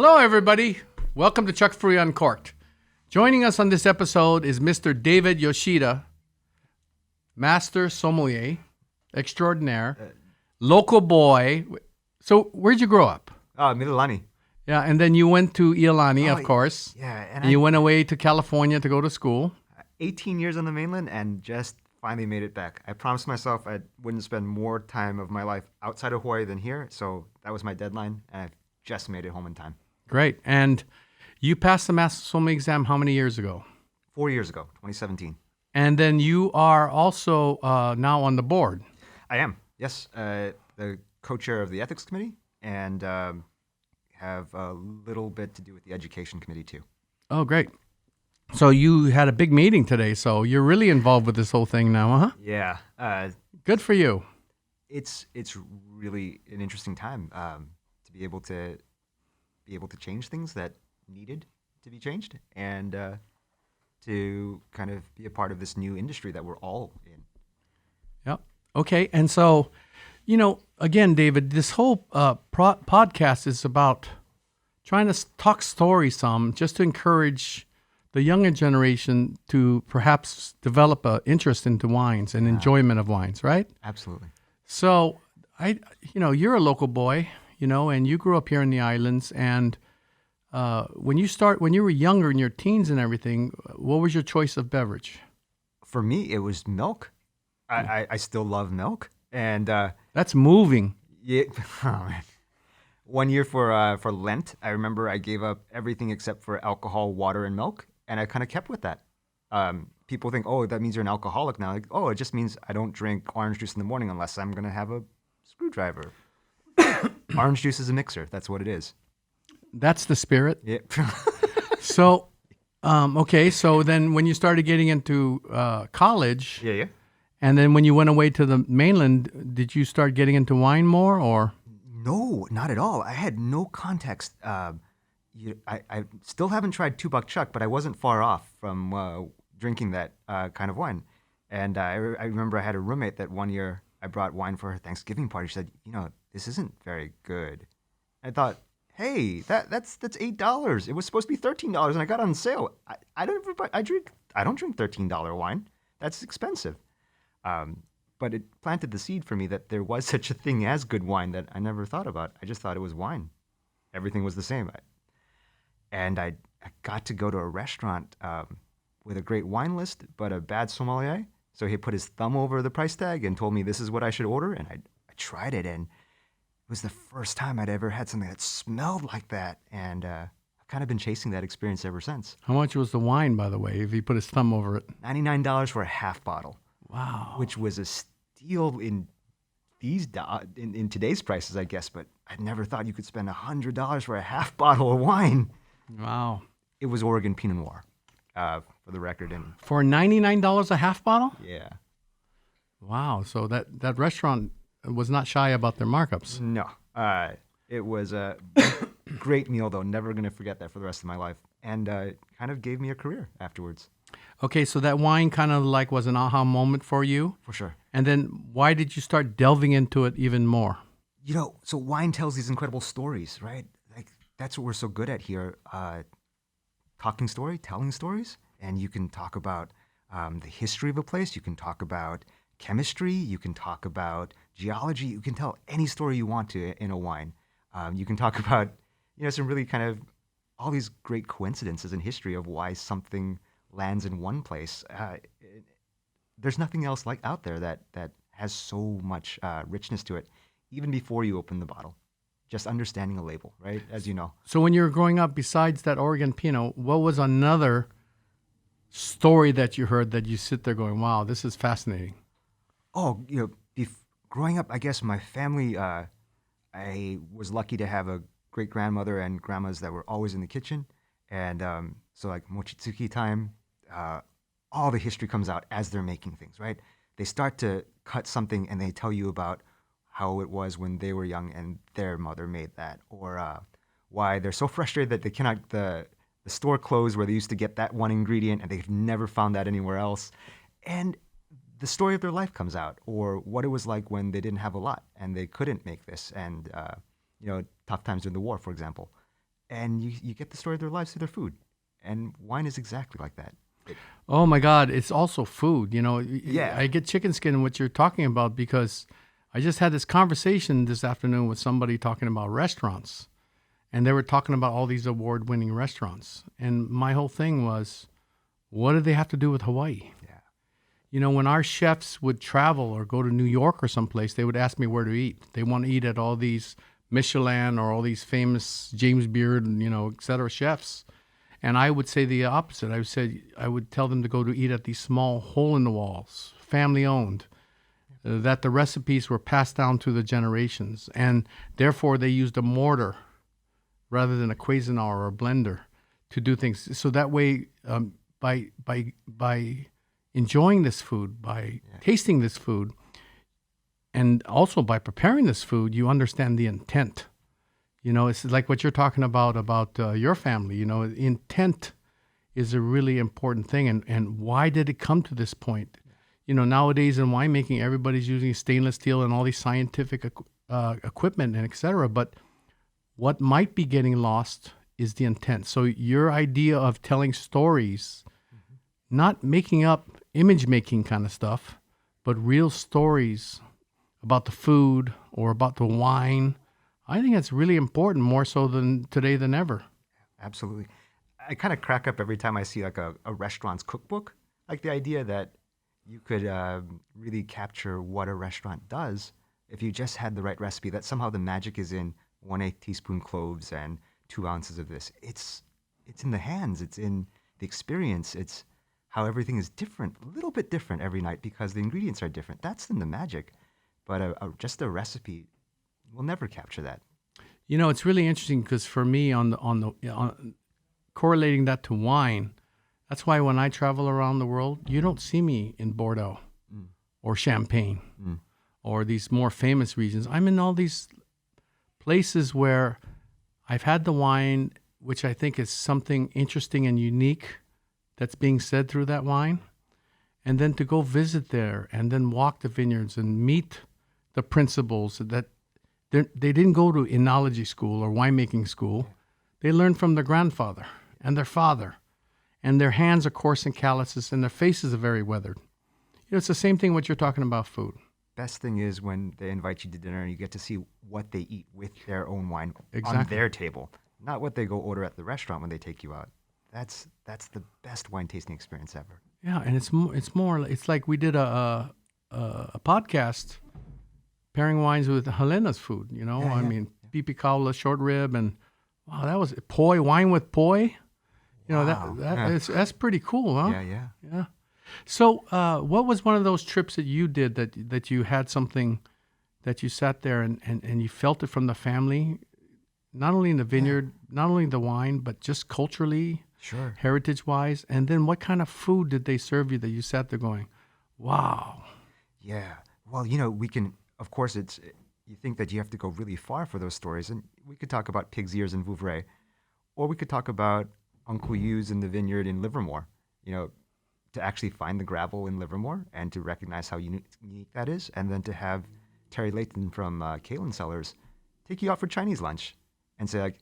Hello, everybody. Welcome to Chuck Furuya Uncorked. Joining us on this episode is Mr. David Yoshida, Master Sommelier Extraordinaire, local boy. So, where'd you grow up? Mililani. Yeah, and then you went to Iolani, of course. Yeah. And you went away to California to go to school. 18 years on the mainland and just finally made it back. I promised myself I wouldn't spend more time of my life outside of Hawaii than here, so that was my deadline, and I've just made it home in time. Great. And you passed the Master Sommelier exam how many years ago? 4 years ago, 2017. And then you are also now on the board. I am, yes. The co-chair of the ethics committee and have a little bit to do with the education committee too. Oh, great. So you had a big meeting today, so you're really involved with this whole thing now, huh? Yeah. Good for you. It's really an interesting time to be able to change things that needed to be changed and to kind of be a part of this new industry that we're all in. Yep. Okay. And so, again, David, this whole podcast is about trying to talk stories just to encourage the younger generation to perhaps develop an interest into wines and enjoyment of wines, right? Absolutely. So, you're a local boy, and you grew up here in the islands. And when you were younger in your teens and everything, what was your choice of beverage? For me, it was milk. I still love milk, and that's moving. Yeah. Oh, man. 1 year for Lent, I remember I gave up everything except for alcohol, water, and milk, and I kind of kept with that. People think, oh, that means you're an alcoholic now. Like, oh, it just means I don't drink orange juice in the morning unless I'm going to have a screwdriver. Orange juice is a mixer. That's what it is. That's the spirit. Yeah. So, okay. So then when you started getting into college. Yeah. And then when you went away to the mainland, did you start getting into wine more or? No, not at all. I had no context. I still haven't tried 2 Buck Chuck, but I wasn't far off from drinking that kind of wine. And I remember I had a roommate that 1 year I brought wine for her Thanksgiving party. She said, this isn't very good. I thought, hey, that's $8. It was supposed to be $13, and I got it on sale. I don't drink $13 wine. That's expensive. But it planted the seed for me that there was such a thing as good wine that I never thought about. I just thought it was wine. Everything was the same. And I got to go to a restaurant with a great wine list, but a bad sommelier. So he put his thumb over the price tag and told me this is what I should order. And I tried it, and it was the first time I'd ever had something that smelled like that. And I've kind of been chasing that experience ever since. How much was the wine, by the way, if he put his thumb over it? $99 for a half bottle. Wow. Which was a steal in in today's prices, I guess. But I never thought you could spend $100 for a half bottle of wine. Wow. It was Oregon Pinot Noir, for the record. And for $99 a half bottle? Yeah. Wow. So that restaurant was not shy about their markups. No. It was a great meal, though. Never going to forget that for the rest of my life. And kind of gave me a career afterwards. Okay, so that wine kind of like was an aha moment for you? For sure. And then why did you start delving into it even more? So wine tells these incredible stories, right? Like, that's what we're so good at here. Telling stories. And you can talk about the history of a place. You can talk about chemistry. You can talk about geology. You can tell any story you want to in a wine. You can talk about, some really kind of all these great coincidences in history of why something lands in one place. There's nothing else like out there that has so much richness to it, even before you open the bottle. Just understanding a label, right? As you know. So when you were growing up, besides that Oregon Pinot, what was another story that you heard that you sit there going, wow, this is fascinating? Oh, growing up, I guess my family, I was lucky to have a great-grandmother and grandmas that were always in the kitchen. And so like mochitsuki time, all the history comes out as they're making things, right? They start to cut something and they tell you about how it was when they were young and their mother made that, or why they're so frustrated that they cannot, the store closed where they used to get that one ingredient and they've never found that anywhere else. And the story of their life comes out, or what it was like when they didn't have a lot and they couldn't make this, and tough times during the war, for example. and you get the story of their lives through their food. And wine is exactly like that. Oh my God, it's also food. Yeah. I get chicken skin in what you're talking about because I just had this conversation this afternoon with somebody talking about restaurants. And they were talking about all these award-winning restaurants. And my whole thing was, what do they have to do with Hawaii? Yeah. When our chefs would travel or go to New York or someplace, they would ask me where to eat. They want to eat at all these Michelin or all these famous James Beard, et cetera, chefs. And I would say the opposite. I would tell them to go to eat at these small hole-in-the-walls, family-owned, that the recipes were passed down through the generations. And therefore, they used a mortar rather than a Cuisinart or a blender to do things. So that way, by enjoying this food, by tasting this food, and also by preparing this food, you understand the intent. It's like what you're talking about your family. Intent is a really important thing. And why did it come to this point? Nowadays in winemaking, everybody's using stainless steel and all these scientific equipment and et cetera. But what might be getting lost is the intent. So your idea of telling stories, not making up image making kind of stuff, but real stories about the food or about the wine, I think that's really important, more so than today than ever. Absolutely. I kind of crack up every time I see like a restaurant's cookbook, like the idea that you could really capture what a restaurant does if you just had the right recipe, that somehow the magic is in 1/8 teaspoon cloves and 2 ounces of this. It's in the hands. It's in the experience. It's how everything is different, a little bit different every night because the ingredients are different. That's in the magic. But just a recipe will never capture that. It's really interesting because for me, on correlating that to wine, that's why when I travel around the world, you don't see me in Bordeaux or Champagne or these more famous regions. I'm in all these places where I've had the wine, which I think is something interesting and unique that's being said through that wine. And then to go visit there and then walk the vineyards and meet the principals that they didn't go to enology school or winemaking school. They learned from their grandfather and their father. And their hands are coarse and calluses and their faces are very weathered. It's the same thing what you're talking about food. Best thing is when they invite you to dinner and you get to see what they eat with their own wine Exactly. on their table, not what they go order at the restaurant when they take you out. That's the best wine tasting experience ever. Yeah, and it's like we did a podcast pairing wines with Helena's food. I mean, pipi kaula, short rib, and wow, that was poi, wine with poi. Wow. That's pretty cool, huh? Yeah. So, what was one of those trips that you did that you had something that you sat there and you felt it from the family, not only in the vineyard, not only the wine, but just culturally, Sure. heritage-wise? And then what kind of food did they serve you that you sat there going, wow? Yeah. Well, we can, of course, you think that you have to go really far for those stories. And we could talk about pig's ears in Vouvray, or we could talk about Uncle Yu's in the vineyard in Livermore, to actually find the gravel in Livermore and to recognize how unique that is. And then to have Terry Layton from Kaelin Cellars take you out for Chinese lunch and say, like,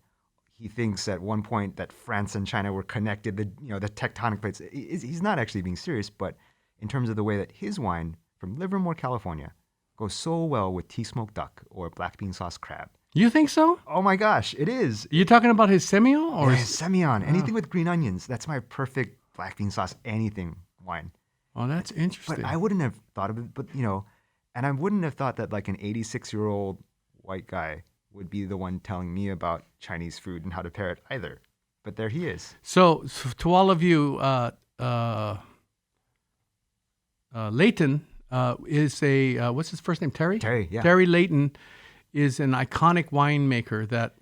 he thinks at one point that France and China were connected, the tectonic plates. He's not actually being serious, but in terms of the way that his wine from Livermore, California, goes so well with tea smoked duck or black bean sauce crab. You think so? Oh my gosh, it is. You talking about his Semillon or his Semillon? Anything with green onions. That's my perfect black bean sauce, anything wine. Oh, that's interesting. But I wouldn't have thought of it, and I wouldn't have thought that like an 86-year-old white guy would be the one telling me about Chinese food and how to pair it either. But there he is. So to all of you, Layton is what's his first name? Terry? Terry, yeah. Terry Layton is an iconic winemaker that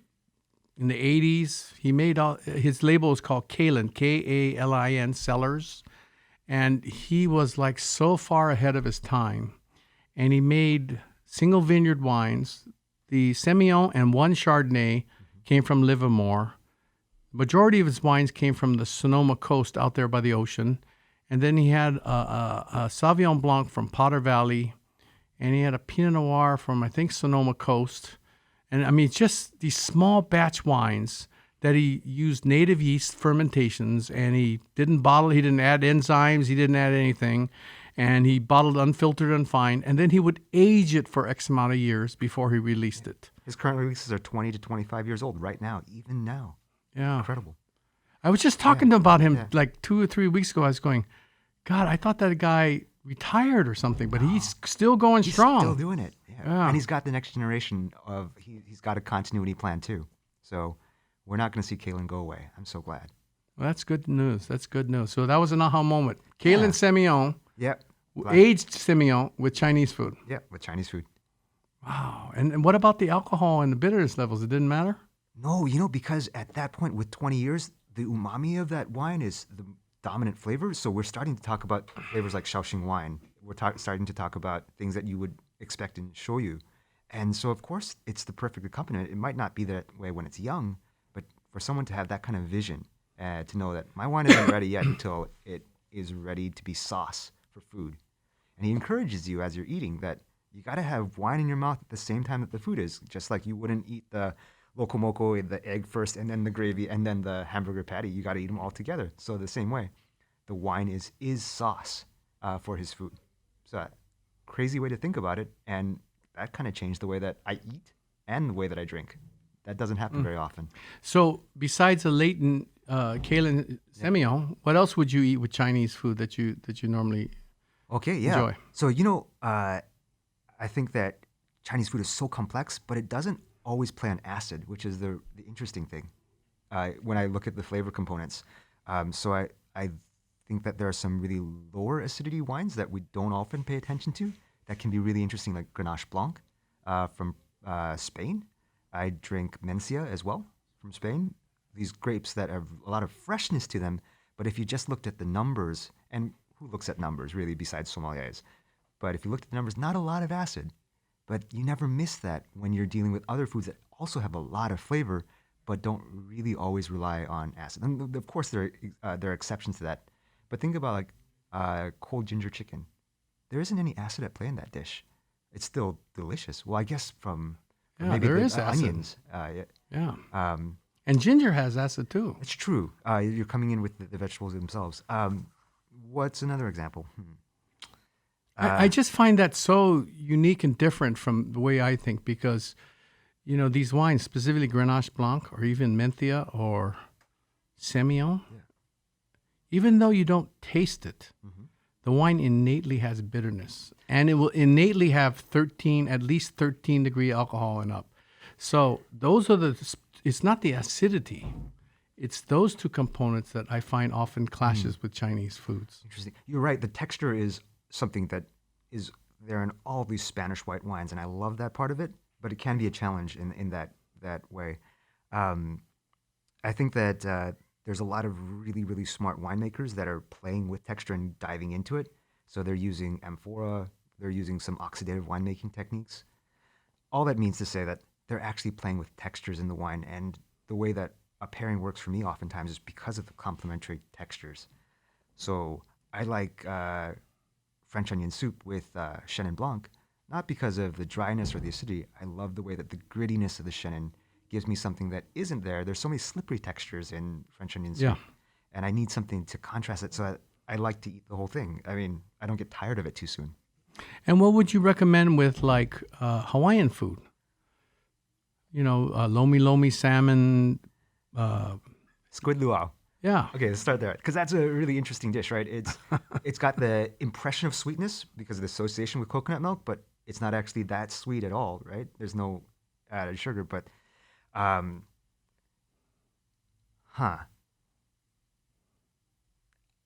in the 80s, he made his label is called Kaelin, Kaelin Cellars. And he was like so far ahead of his time. And he made single vineyard wines. The Semillon and one Chardonnay came from Livermore. Majority of his wines came from the Sonoma coast out there by the ocean. And then he had a Sauvignon Blanc from Potter Valley. And he had a Pinot Noir from, I think, Sonoma coast. And I mean, just these small batch wines that he used native yeast fermentations, and he didn't bottle, he didn't add enzymes, he didn't add anything, and he bottled unfiltered and fine, and then he would age it for X amount of years before he released it. His current releases are 20 to 25 years old right now, even now. Yeah. Incredible. I was just talking about him Yeah. like 2 or 3 weeks ago. I was going, God, I thought that guy retired or something, but he's still going He's strong. still doing it. Yeah. Yeah. And he's got the next generation of, he's got a continuity plan too. So we're not going to see Kaelin go away. I'm so glad. Well, that's good news. That's good news. So that was an aha moment. Kaelin Semillon, Yep. aged Semillon with Chinese food. Yeah, with Chinese food. Wow. And what about the alcohol and the bitterness levels? It didn't matter? No, because at that point with 20 years, the umami of that wine is the dominant flavor. So we're starting to talk about flavors like Shaoxing wine. We're starting to talk about things that you would expect in shoyu. And so, of course, it's the perfect accompaniment. It might not be that way when it's young, but for someone to have that kind of vision, to know that my wine isn't ready yet until it is ready to be sauce for food. And he encourages you as you're eating that you got to have wine in your mouth at the same time that the food is, just like you wouldn't eat the locomoco, the egg first, and then the gravy, and then the hamburger patty. You got to eat them all together. So the same way, the wine is sauce for his food. So crazy way to think about it, and that kind of changed the way that I eat and the way that I drink. That doesn't happen very often. So besides a latent Kaelin Semillon, what else would you eat with Chinese food that you normally Okay, yeah. enjoy? So, I think that Chinese food is so complex, but it doesn't always play on acid, which is the interesting thing when I look at the flavor components. So I think that there are some really lower acidity wines that we don't often pay attention to that can be really interesting, like Grenache Blanc from Spain. I drink Mencia as well from Spain. These grapes that have a lot of freshness to them, but if you just looked at the numbers, and who looks at numbers really besides sommeliers, but if you looked at the numbers, not a lot of acid. But you never miss that when you're dealing with other foods that also have a lot of flavor, but don't really always rely on acid. And of course, there are exceptions to that. But think about like cold ginger chicken. There isn't any acid at play in that dish. It's still delicious. Well, I guess from maybe there the is acid. onions. Yeah. And ginger has acid too. It's true. You're coming in with the vegetables themselves. What's another example? I just find that so unique and different from the way I think because, these wines, specifically Grenache Blanc or even Mencia or Semillon, even though you don't taste it, the wine innately has bitterness. And it will innately have at least 13 degree alcohol and up. So those are it's not the acidity. It's those two components that I find often clashes with Chinese foods. Interesting. You're right. The texture is something that is there in all of these Spanish white wines, and I love that part of it, but it can be a challenge in that way. I think that there's a lot of really, really smart winemakers that are playing with texture and diving into it. So they're using amphora, they're using some oxidative winemaking techniques. All that means to say that they're actually playing with textures in the wine, and the way that a pairing works for me oftentimes is because of the complementary textures. So I like French onion soup with Chenin Blanc, not because of the dryness or the acidity. I love the way that the grittiness of the Chenin gives me something that isn't there. There's so many slippery textures in French onion soup, and I need something to contrast it. So I like to eat the whole thing. I mean, I don't get tired of it too soon. And what would you recommend with like Hawaiian food? Lomi salmon. Squid luau. Yeah. Okay, let's start there because that's a really interesting dish, right? It's got the impression of sweetness because of the association with coconut milk, but it's not actually that sweet at all, right? There's no added sugar, but I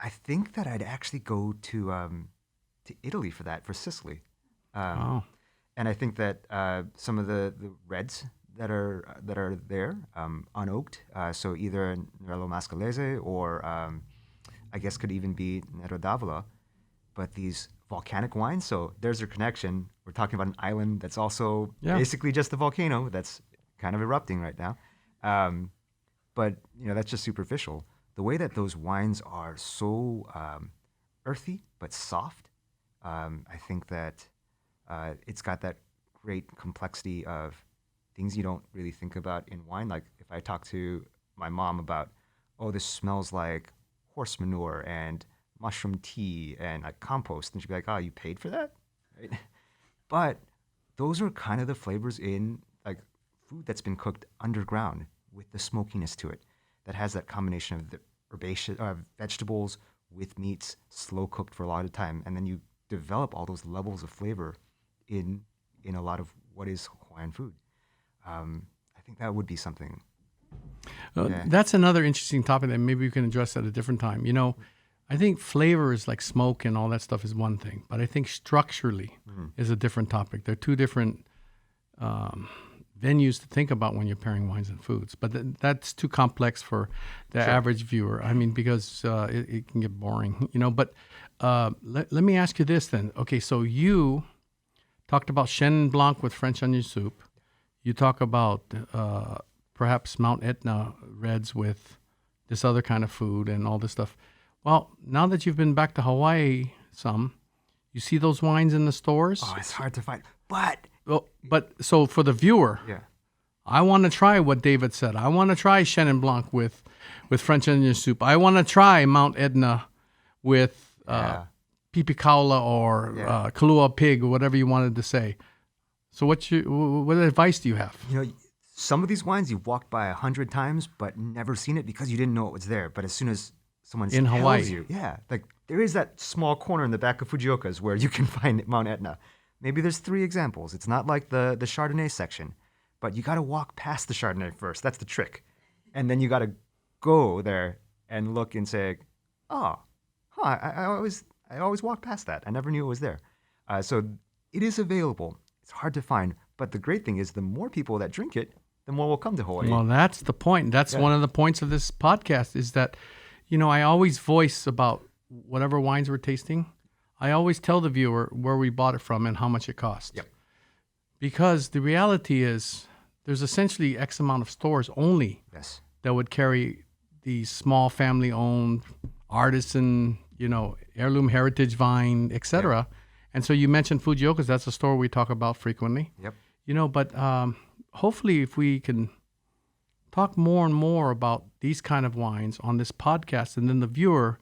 think that I'd actually go to Italy for that, for Sicily. Wow. And I think that some of the reds that are there, unoaked, so either Nerello Mascalese or I guess could even be Nero d'Avola, but these volcanic wines, so there's their connection. We're talking about an island that's also basically just a volcano that's kind of erupting right now. But that's just superficial. The way that those wines are so earthy but soft, I think that it's got that great complexity of things you don't really think about in wine. Like if I talk to my mom about, oh, this smells like horse manure and mushroom tea and like compost, and she'd be like, oh, you paid for that, right? But those are kind of the flavors in like food that's been cooked underground with the smokiness to it, that has that combination of the herbaceous vegetables with meats, slow cooked for a lot of time, and then you develop all those levels of flavor in a lot of what is Hawaiian food. I think that would be something. That's another interesting topic that maybe we can address at a different time. I think flavors like smoke and all that stuff is one thing, but I think structurally is a different topic. They're two different venues to think about when you're pairing wines and foods. But that's too complex for the average viewer. I mean, because it can get boring, But let me ask you this then. Okay, so you talked about Chenin Blanc with French onion soup. You talk about perhaps Mount Etna reds with this other kind of food and all this stuff. Well, now that you've been back to Hawaii you see those wines in the stores? Oh, it's hard to find. But so for the viewer, yeah, I want to try what David said. I want to try Chenin Blanc with French onion soup. I want to try Mount Etna with pipi kaula or kalua pig or whatever you wanted to say. So what advice do you have? Some of these wines you've walked by 100 times but never seen it because you didn't know it was there. But as soon as someone in tells Hawaii, you, like there is that small corner in the back of Fujioka's where you can find Mount Etna. Maybe there's 3 examples. It's not like the Chardonnay section, but you got to walk past the Chardonnay first. That's the trick. And then you got to go there and look and say, I always walk past that. I never knew it was there. So it is available. It's hard to find. But the great thing is the more people that drink it, the more will come to Hawaii. Well, that's the point. That's one of the points of this podcast is that, I always voice about whatever wines we're tasting. I always tell the viewer where we bought it from and how much it cost. Yep. Because the reality is there's essentially X amount of stores only that would carry these small family-owned, artisan, heirloom heritage vine, etc. Yep. And so you mentioned Fujioka's. That's a store we talk about frequently. Yep. But hopefully if we can talk more and more about these kind of wines on this podcast, and then the viewer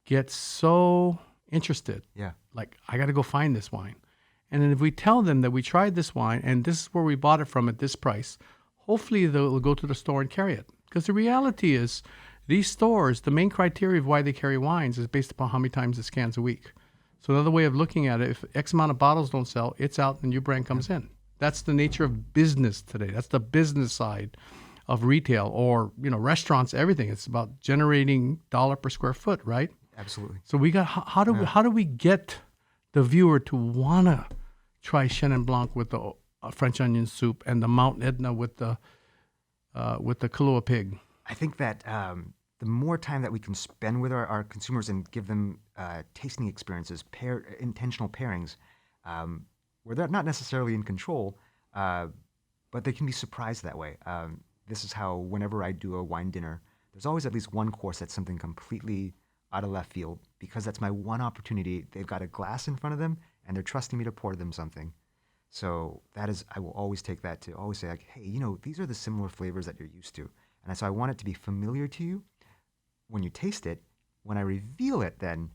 gets so interested. Yeah. Like, I got to go find this wine. And then if we tell them that we tried this wine and this is where we bought it from at this price, hopefully they'll go to the store and carry it. Because the reality is these stores, the main criteria of why they carry wines is based upon how many times it scans a week. So another way of looking at it, if X amount of bottles don't sell, it's out and your brand comes in. That's the nature of business today. That's the business side of retail or, restaurants, everything. It's about generating dollar per square foot, right? Absolutely. So we got how do we get the viewer to wanna try Chenin Blanc with the French onion soup and the Mount Etna with the kalua pig? I think that the more time that we can spend with our consumers and give them tasting experiences, intentional pairings, where they're not necessarily in control, but they can be surprised that way. This is how whenever I do a wine dinner, there's always at least one course that's something completely out of left field, because that's my one opportunity. They've got a glass in front of them and they're trusting me to pour them something. So I will always take that to always say, like, hey, these are the similar flavors that you're used to. And so I want it to be familiar to you when you taste it. When I reveal it, then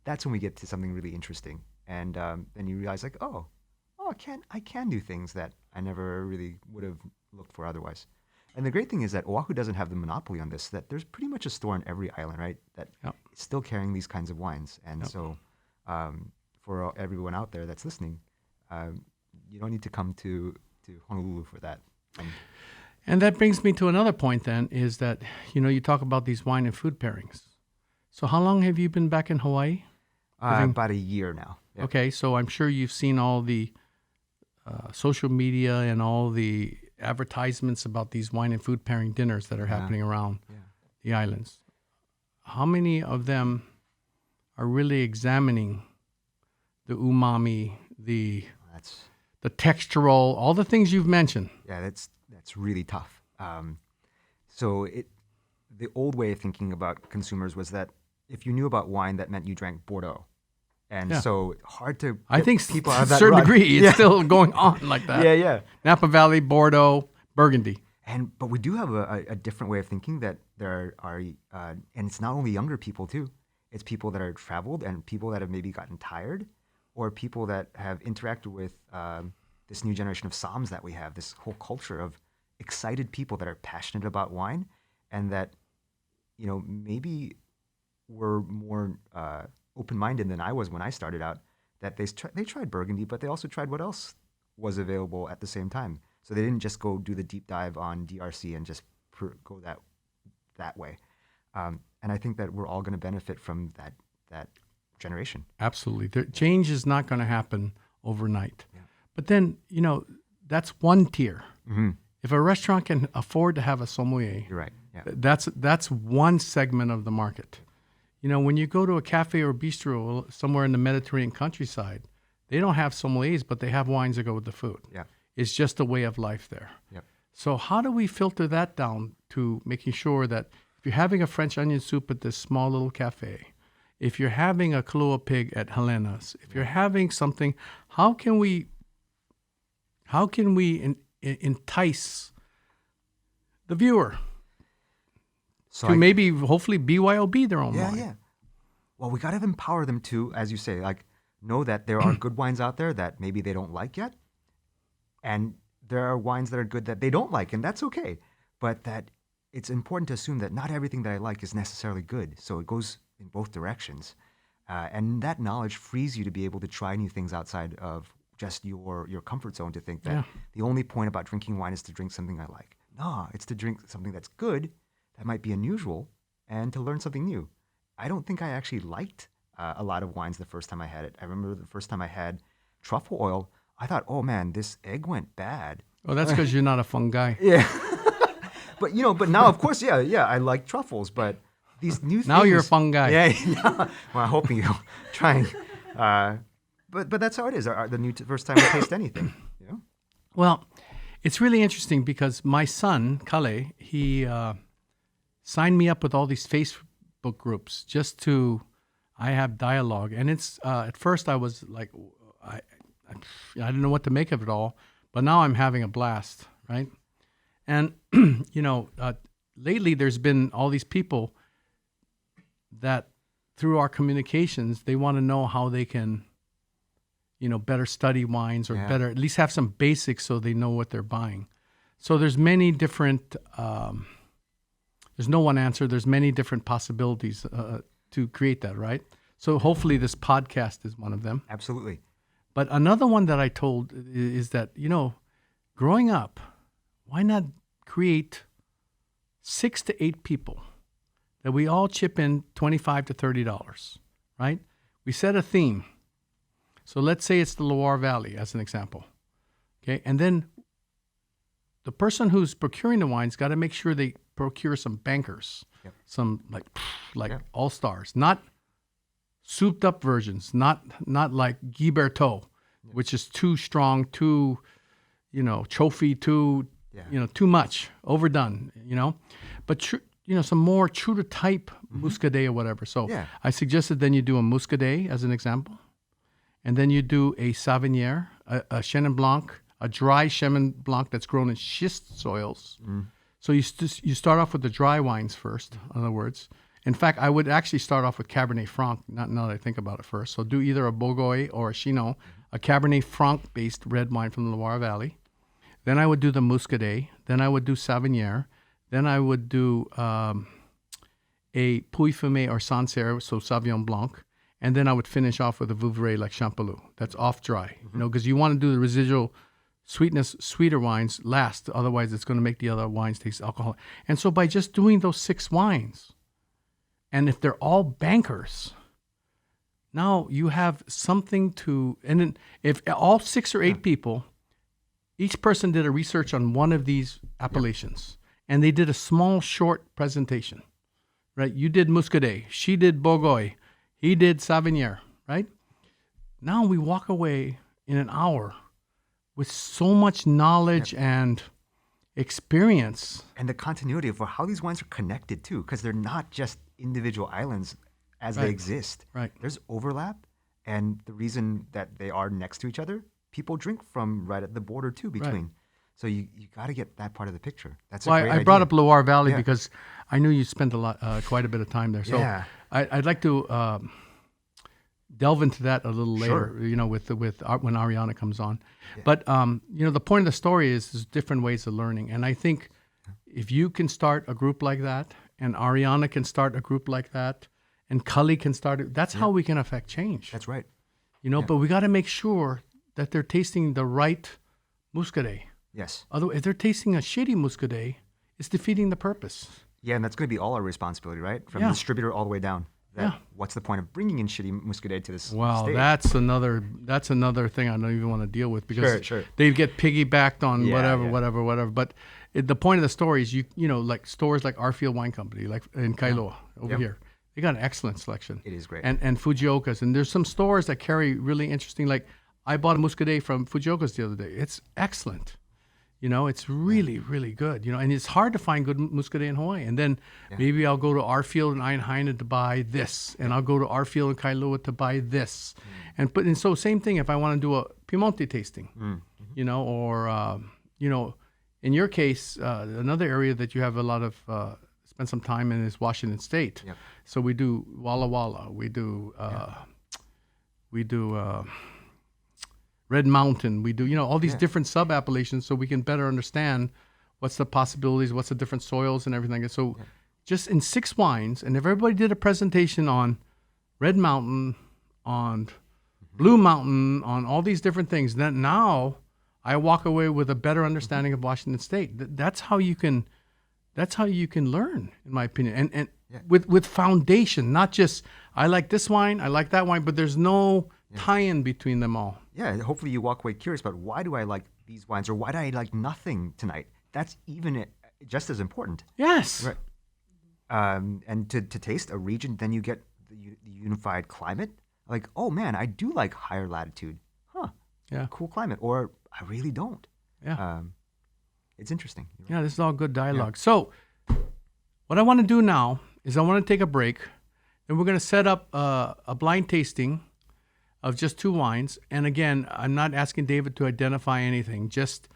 that's when we get to something really interesting. And then you realize, like, I can do things that I never really would have looked for otherwise. And the great thing is that Oahu doesn't have the monopoly on this, that there's pretty much a store on every island, right, that is still carrying these kinds of wines. And so for everyone out there that's listening, you don't need to come to Honolulu for that. And that brings me to another point then, is that, you talk about these wine and food pairings. So how long have you been back in Hawaii? About a year now. Yeah. Okay, so I'm sure you've seen all the social media and all the advertisements about these wine and food pairing dinners that are happening around the islands. How many of them are really examining the umami, the textural, all the things you've mentioned? Yeah, that's really tough. So the old way of thinking about consumers was that if you knew about wine, that meant you drank Bordeaux. And so hard to I think people to have a that certain run. degree it's still going on like that. Yeah. Napa Valley, Bordeaux, Burgundy. But we do have a different way of thinking that there are, and it's not only younger people too. It's people that are traveled and people that have maybe gotten tired, or people that have interacted with this new generation of somms that we have. This whole culture of excited people that are passionate about wine, and that maybe were more open-minded than I was when I started out. That they tried Burgundy, but they also tried what else was available at the same time. So they didn't just go do the deep dive on DRC and just go that way. And I think that we're all going to benefit from that generation. Absolutely. Change is not going to happen overnight. Yeah. But then, that's one tier. Mm-hmm. If a restaurant can afford to have a sommelier, You're right. Yeah. that's one segment of the market. When you go to a cafe or bistro somewhere in the Mediterranean countryside, they don't have sommeliers, but they have wines that go with the food. Yeah. It's just a way of life there. Yep. So how do we filter that down to making sure that if you're having a French onion soup at this small little cafe, if you're having a Kahlua pig at Helena's, if you're having something, how can we entice the viewer to maybe hopefully BYOB their own wine? Yeah. Well, we got to empower them to, as you say, know that there are good wines out there that maybe they don't like yet. And there are wines that are good that they don't like, and that's okay. But that it's important to assume that not everything that I like is necessarily good. So it goes in both directions. And that knowledge frees you to be able to try new things outside of just your comfort zone, to think that the only point about drinking wine is to drink something I like. No, it's to drink something that's good, that might be unusual, and to learn something new. I don't think I actually liked a lot of wines the first time I had it. I remember the first time I had truffle oil, I thought, oh man, this egg went bad. Oh, that's because you're not a fun guy. Yeah. But now, of course, yeah, I like truffles, but these new things. Now you're a fun guy. Yeah. Well, I'm hoping you're trying. But that's how it is. First time I taste anything. Well, it's really interesting because my son, Kale, he signed me up with all these Facebook groups just to, I have dialogue. And it's, at first I was like, I didn't know what to make of it all, but now I'm having a blast, right? And, lately there's been all these people that through our communications, they want to know how they can, better study wines or better, at least have some basics so they know what they're buying. So there's many different, there's no one answer. There's many different possibilities to create that, right? So hopefully this podcast is one of them. Absolutely. But another one that I told is that, growing up, why not create 6 to 8 people that we all chip in $25 to $30, right? We set a theme. So let's say it's the Loire Valley as an example, okay? And then the person who's procuring the wine's got to make sure they procure some bankers, some like all-stars, not souped up versions, not like Guy Berthaud, which is too strong, too, trophy, too, too much, overdone, but some more true to type Muscadet or whatever. So I suggested then you do a Muscadet as an example, and then you do a Sauvignon, a Chenin Blanc, a dry Chenin Blanc that's grown in schist soils. So you start off with the dry wines first, in other words. In fact, I would actually start off with Cabernet Franc, now that I think about it first. So do either a Bourgogne or a Chinon, a Cabernet Franc-based red wine from the Loire Valley. Then I would do the Muscadet. Then I would do Sauvignon. Then I would do a Pouilly-Fumé or Sancerre, so Sauvignon Blanc. And then I would finish off with a Vouvray like Champollion. That's off dry, because you want to do the residual sweeter wines last. Otherwise, it's going to make the other wines taste alcoholic. And so by just doing those 6 wines, and if they're all bankers, now you have something to, and then if all 6 or 8 people, each person did a research on one of these appellations, and they did a small, short presentation, right? You did Muscadet, she did Bourgogne, he did Sauvignon, right? Now we walk away in an hour with so much knowledge and experience. And the continuity of how these wines are connected too, because they're not just individual islands as they exist. Right. There's overlap, and the reason that they are next to each other, people drink from right at the border too between. Right. So you got to get that part of the picture. That's Well, a great I brought idea. up Loire Valley Yeah. because I knew you spent quite a bit of time there. So Yeah. I'd like to delve into that a little Sure. later, when Ariana comes on. Yeah. But the point of the story is there's different ways of learning, and I think if you can start a group like that, and Ariana can start a group like that, and Cully can start it, that's how we can affect change. That's right. But we got to make sure that they're tasting the right Muscadet. Yes. Otherwise, if they're tasting a shitty Muscadet, it's defeating the purpose. Yeah, and that's going to be all our responsibility, right? From the distributor all the way down. What's the point of bringing in shitty Muscadet to this state? That's another thing I don't even want to deal with because Sure. they get piggybacked on Yeah, whatever. But the point of the story is like stores like Arfield Wine Company, like in Kailua over here, they got an excellent selection. It is great. And Fujioka's, and there's some stores that carry really interesting. Like I bought a Muscadet from Fujioka's the other day. It's excellent. It's really, really good. And it's hard to find good Muscadet in Hawaii. And then maybe I'll go to Arfield and Einheine to buy this, and I'll go to Arfield and Kailua to buy this, and so same thing if I want to do a Piemonte tasting, or in your case, another area that you have a lot of spend some time in is Washington State. Yep. So we do Walla Walla, we do Red Mountain, we do, all these different sub-appellations so we can better understand what's the possibilities, what's the different soils and everything. So just in 6 wines, and if everybody did a presentation on Red Mountain, on Blue Mountain, on all these different things, then now I walk away with a better understanding of Washington State. That's how you can learn, in my opinion. And with foundation, not just, I like this wine, I like that wine, but there's no tie-in between them all. Yeah, hopefully you walk away curious about why do I like these wines or why do I like nothing tonight? That's even just as important. Yes. Right. And to taste a region, then you get the unified climate. Like, oh man, I do like higher latitude. Huh. Yeah. Cool climate. Or I really don't. Yeah. It's interesting. Yeah, this is all good dialogue. Yeah. So what I want to do now is I want to take a break, and we're going to set up a blind tasting of just 2 wines. And again, I'm not asking David to identify anything. Just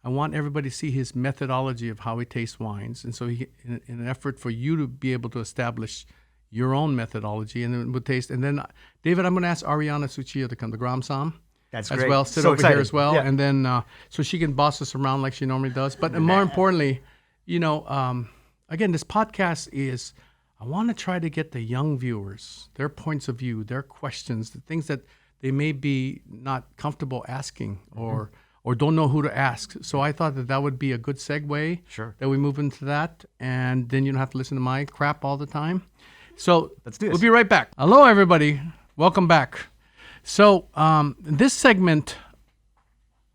I want everybody to see his methodology of how he tastes wines. And so in an effort for you to be able to establish your own methodology, and then we'll taste. And then, David, I'm going to ask Ariana Tsuchiya to come, the Gram Sam. That's as great. well, sit so over excited. here as well. Yeah. And then, so she can boss us around like she normally does. But more importantly, again, this podcast is, I want to try to get the young viewers, their points of view, their questions, the things that they may be not comfortable asking or don't know who to ask. So I thought that would be a good segue. Sure. That we move into that, and then you don't have to listen to my crap all the time. So let's do this. We'll be right back. Hello, everybody. Welcome back. So this segment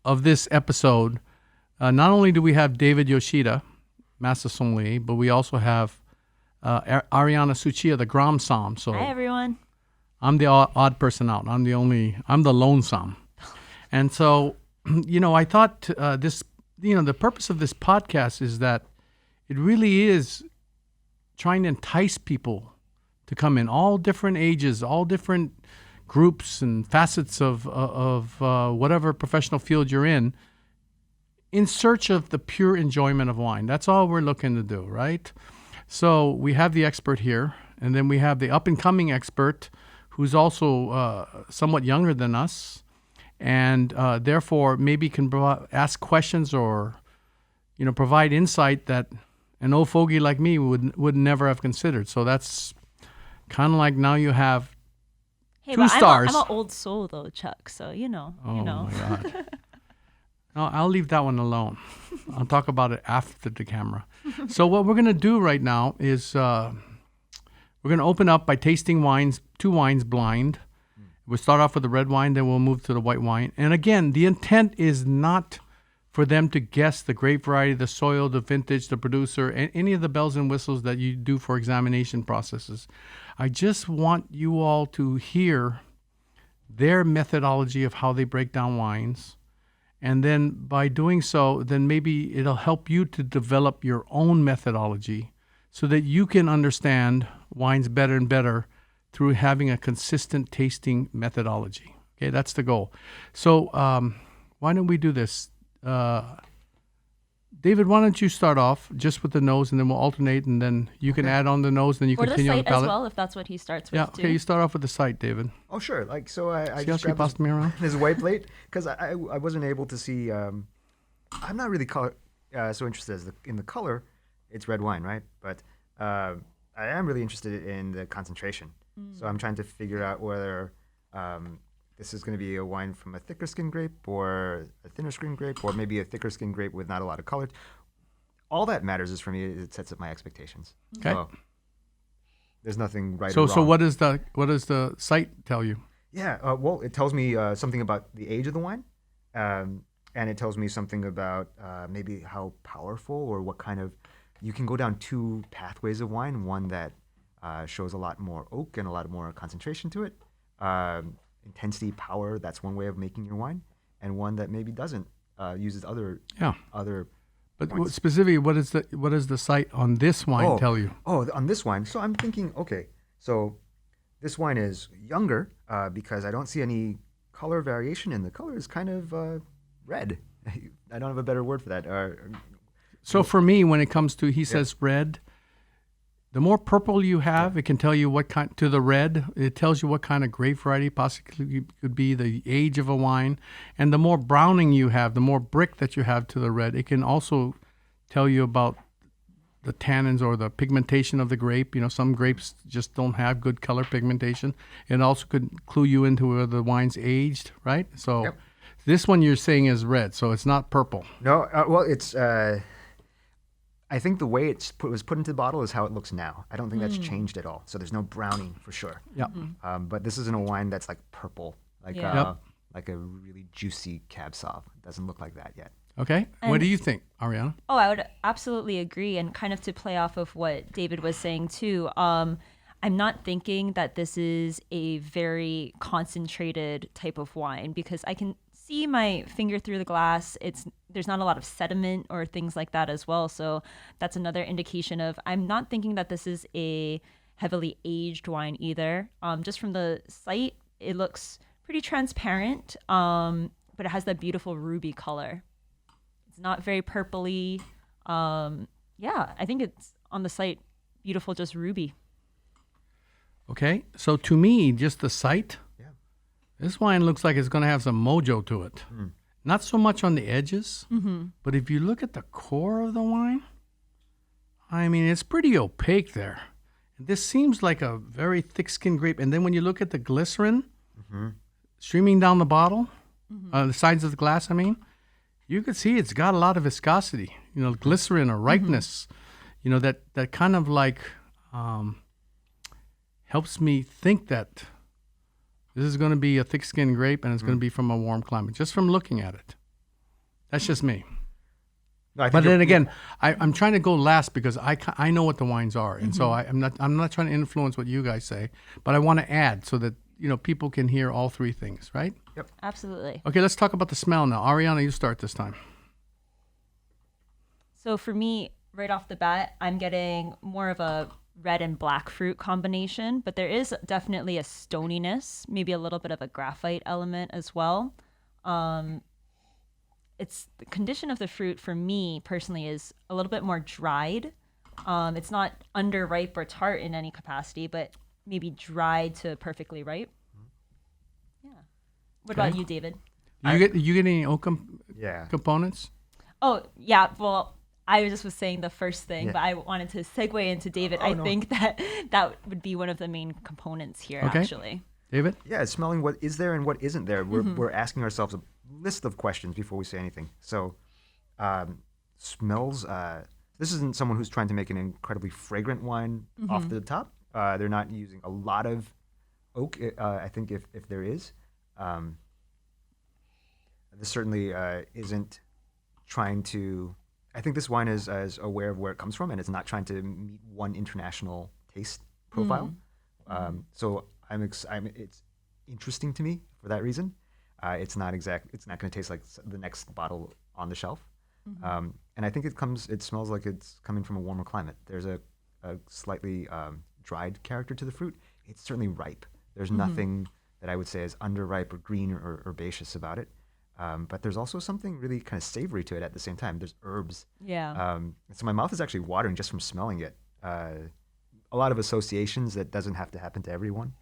of this episode, not only do we have David Yoshida, Master Sommelier, but we also have Ariana Tsuchiya, the Gram Sam. So hi, everyone. I'm the odd person out. I'm the lone Sam. And so, I thought the purpose of this podcast is that it really is trying to entice people to come in, all different ages, all different groups and facets of whatever professional field you're in search of the pure enjoyment of wine. That's all we're looking to do, right? So we have the expert here, and then we have the up-and-coming expert who's also somewhat younger than us, and therefore maybe can ask questions or, provide insight that an old fogey like me would never have considered. So that's kind of like now you have two stars. I'm an old soul though, Chuck. So my God. No, I'll leave that one alone. I'll talk about it after the camera. So what we're going to do right now is we're going to open up by tasting 2 wines blind. We'll start off with the red wine, then we'll move to the white wine. And again, the intent is not for them to guess the grape variety, the soil, the vintage, the producer, and any of the bells and whistles that you do for examination processes. I just want you all to hear their methodology of how they break down wines. And then by doing so, then maybe it'll help you to develop your own methodology so that you can understand wines better and better through having a consistent tasting methodology. Okay, that's the goal. So why don't we do this? David, why don't you start off just with the nose, and then we'll alternate, and then you can add on the nose, then you Or the continue on the sight as palate. well, if that's what he starts with Yeah, too. okay, you start off with the sight, David. Oh, sure. Like, so I See just how she grabbed passed me around? this white plate because I wasn't able to see. I'm not really so interested in the color. It's red wine, right? But I am really interested in the concentration. So I'm trying to figure out whether this is going to be a wine from a thicker skin grape or a thinner skin grape, or maybe a thicker skin grape with not a lot of color. All that matters is for me, it sets up my expectations. Okay. So there's nothing right So, or wrong. so what does the sight tell you? Yeah, well, it tells me something about the age of the wine, and it tells me something about maybe how powerful or what kind of. You can go down two pathways of wine. One that shows a lot more oak and a lot more concentration to it, intensity, power. That's one way of making your wine, and one that maybe doesn't uses other Yeah. other. But points. specifically, what does the sight on this wine tell you? Oh, on this wine. So I'm thinking, okay, so this wine is younger because I don't see any color variation, and the color is kind of red. I don't have a better word for that. So for me, when it comes to, he says red, the more purple you have, it can tell you what kind, to the red, it tells you what kind of grape variety possibly could be, the age of a wine. And the more browning you have, the more brick that you have to the red, it can also tell you about the tannins or the pigmentation of the grape. You know, some grapes just don't have good color pigmentation. It also could clue you into whether the wine's aged, right? So this one you're saying is red, so it's not purple. No, well, it's. I think the way was put into the bottle is how it looks now. I don't think that's changed at all. So there's no browning for sure. Yeah. But this isn't a wine that's like purple, like Yeah. like a really juicy Cab Sauv. It doesn't look like that yet. Okay. What do you think, Ariana? Oh, I would absolutely agree. And kind of to play off of what David was saying too, I'm not thinking that this is a very concentrated type of wine because I can see my finger through the glass. There's not a lot of sediment or things like that as well. So that's another indication of I'm not thinking that this is a heavily aged wine either. Just from the sight, it looks pretty transparent, but it has that beautiful ruby color. It's not very purpley. Yeah, I think it's on the site beautiful, just ruby. Okay. So to me, just the sight, Yeah. this wine looks like it's going to have some mojo to it. Not so much on the edges, but if you look at the core of the wine, I mean, it's pretty opaque there. This seems like a very thick-skinned grape. And then when you look at the glycerin streaming down the bottle, the sides of the glass, I mean, you could see it's got a lot of viscosity, you know, glycerin or ripeness, you know, that kind of like helps me think that this is going to be a thick-skinned grape and it's going to be from a warm climate, just from looking at it. That's just me. No, I think But you're- then again, I'm trying to go last because I know what the wines are, and so I'm not trying to influence what you guys say, but I want to add so that people can hear all three things, right? Absolutely. Okay, let's talk about the smell now. Ariana, you start this time. So for me, right off the bat, I'm getting more of a red and black fruit combination, but there is definitely a stoniness, maybe a little bit of a graphite element as well. It's the condition of the fruit for me personally is a little bit more dried. It's not underripe or tart in any capacity, but maybe dried to perfectly ripe. Yeah. What about you, David? You get any oak Yeah. components? Oh, yeah. Well, I just was saying the first thing, Yeah. but I wanted to segue into David. Oh, I no. think that would be one of the main components here, Okay. actually. David? Yeah, it's smelling what is there and what isn't there. We're asking ourselves a list of questions before we say anything. So, smells. This isn't someone who's trying to make an incredibly fragrant wine off the top. They're not using a lot of oak. I think if there is, this certainly isn't trying to. I think this wine is aware of where it comes from, and it's not trying to meet one international taste profile. So it's interesting to me for that reason. It's not going to taste like the next bottle on the shelf. And I think it smells like it's coming from a warmer climate. There's a slightly dried character to the fruit. It's certainly ripe. There's nothing that I would say is underripe or green or herbaceous about it. But there's also something really kind of savory to it at the same time. There's herbs. Yeah. So my mouth is actually watering just from smelling it. A lot of associations that doesn't have to happen to everyone.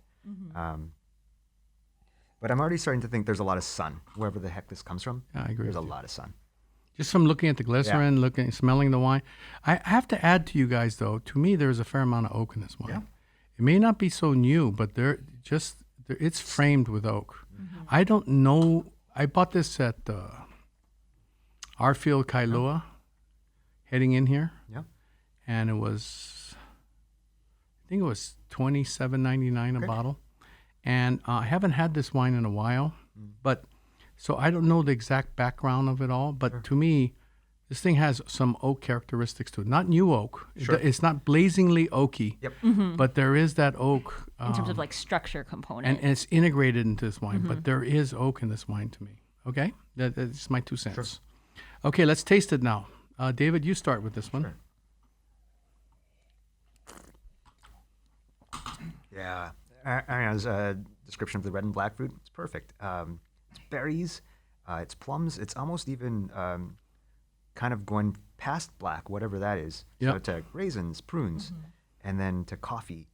But I'm already starting to think there's a lot of sun, wherever the heck this comes from. Yeah, I agree There's a with you. lot of sun. Just from looking at the glycerin, smelling the wine. I have to add to you guys, though, to me, there's a fair amount of oak in this wine. Yeah. It may not be so new, but it's framed with oak. I don't know. I bought this at Arfield Kailua, heading in here, Yeah. and I think it was $27.99 a Okay. bottle. And I haven't had this wine in a while, but so I don't know the exact background of it all. But to me, this thing has some oak characteristics to it. Not new oak. Sure. It's not blazingly oaky, Yep. but there is that oak. In terms of like structure component. and it's integrated into this wine, but there is oak in this wine to me. Okay? That's my 2 cents. Okay, let's taste it now. David, you start with this one. Sure. Yeah. Ariana's description of the red and black fruit, it's perfect. It's berries, it's plums, it's almost even kind of going past black, whatever that is. Yep. So to raisins, prunes, and then to coffee.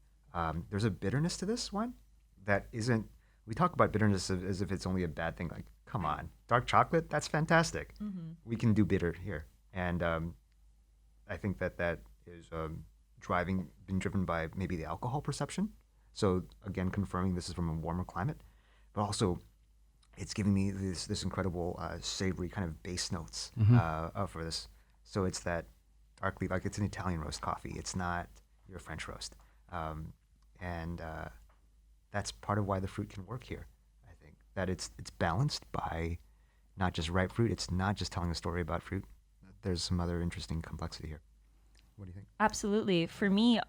There's a bitterness to this one that isn't, we talk about bitterness as if it's only a bad thing. Like, come on, dark chocolate, that's fantastic. We can do bitter here. And I think that is been driven by maybe the alcohol perception. So again, confirming this is from a warmer climate, but also it's giving me this incredible savory kind of base notes for this. So it's that darkly, like it's an Italian roast coffee. It's not your French roast. And that's part of why the fruit can work here. I think that it's balanced by not just ripe fruit. It's not just telling a story about fruit. There's some other interesting complexity here. What do you think? Absolutely. For me,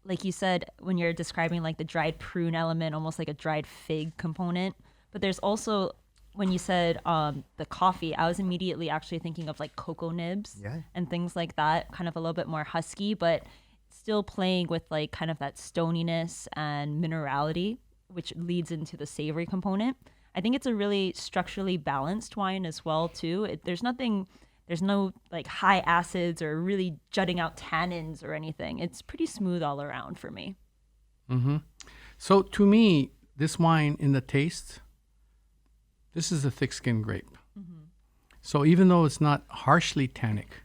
like you said, when you're describing like the dried prune element, almost like a dried fig component, but there's also, when you said the coffee, I was immediately actually thinking of like cocoa nibs and things like that, kind of a little bit more husky, but still playing with like kind of that stoniness and minerality, which leads into the savory component. I think it's a really structurally balanced wine as well too. There's no like high acids or really jutting out tannins or anything. It's pretty smooth all around for me. So to me, this wine in the taste, this is a thick-skinned grape. So even though it's not harshly tannic,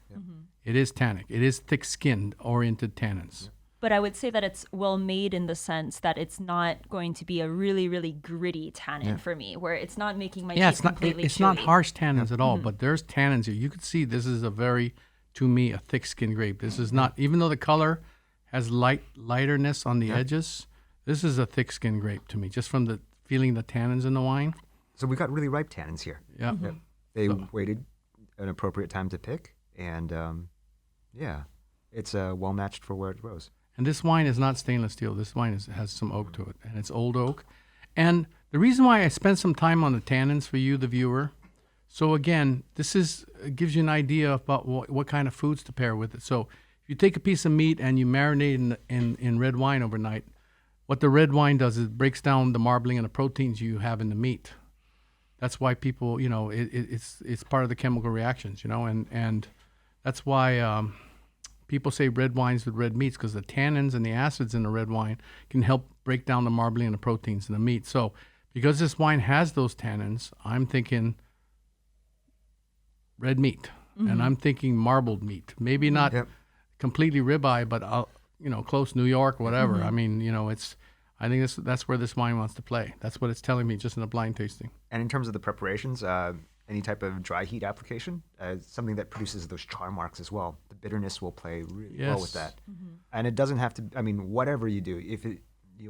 it is tannic. It is thick-skinned, oriented tannins. But I would say that it's well made in the sense that it's not going to be a really, really gritty tannin for me, where it's not making my teeth completely it's not chewy. harsh tannins at all, but there's tannins here. You could see this is to me, a thick-skinned grape. This is not, even though the color has lighterness on the edges, this is a thick-skinned grape to me, just from the feeling the tannins in the wine. So we got really ripe tannins here. Yeah. Yep. They waited an appropriate time to pick, and it's well matched for where it grows. And this wine is not stainless steel. This wine has some oak to it, and it's old oak. And the reason why I spent some time on the tannins for you, the viewer, so again, gives you an idea about what kind of foods to pair with it. So if you take a piece of meat and you marinate in red wine overnight, what the red wine does is it breaks down the marbling and the proteins you have in the meat. That's why people, it's part of the chemical reactions, and that's why people say red wines with red meats, because the tannins and the acids in the red wine can help break down the marbling and the proteins in the meat. So because this wine has those tannins, I'm thinking red meat, and I'm thinking marbled meat. Maybe not completely ribeye, but close New York, whatever. I mean, I think that's where this wine wants to play. That's what it's telling me just in a blind tasting. And in terms of the preparations, any type of dry heat application, something that produces those char marks as well. The bitterness will play really well with that. And it doesn't have to, whatever you do, if you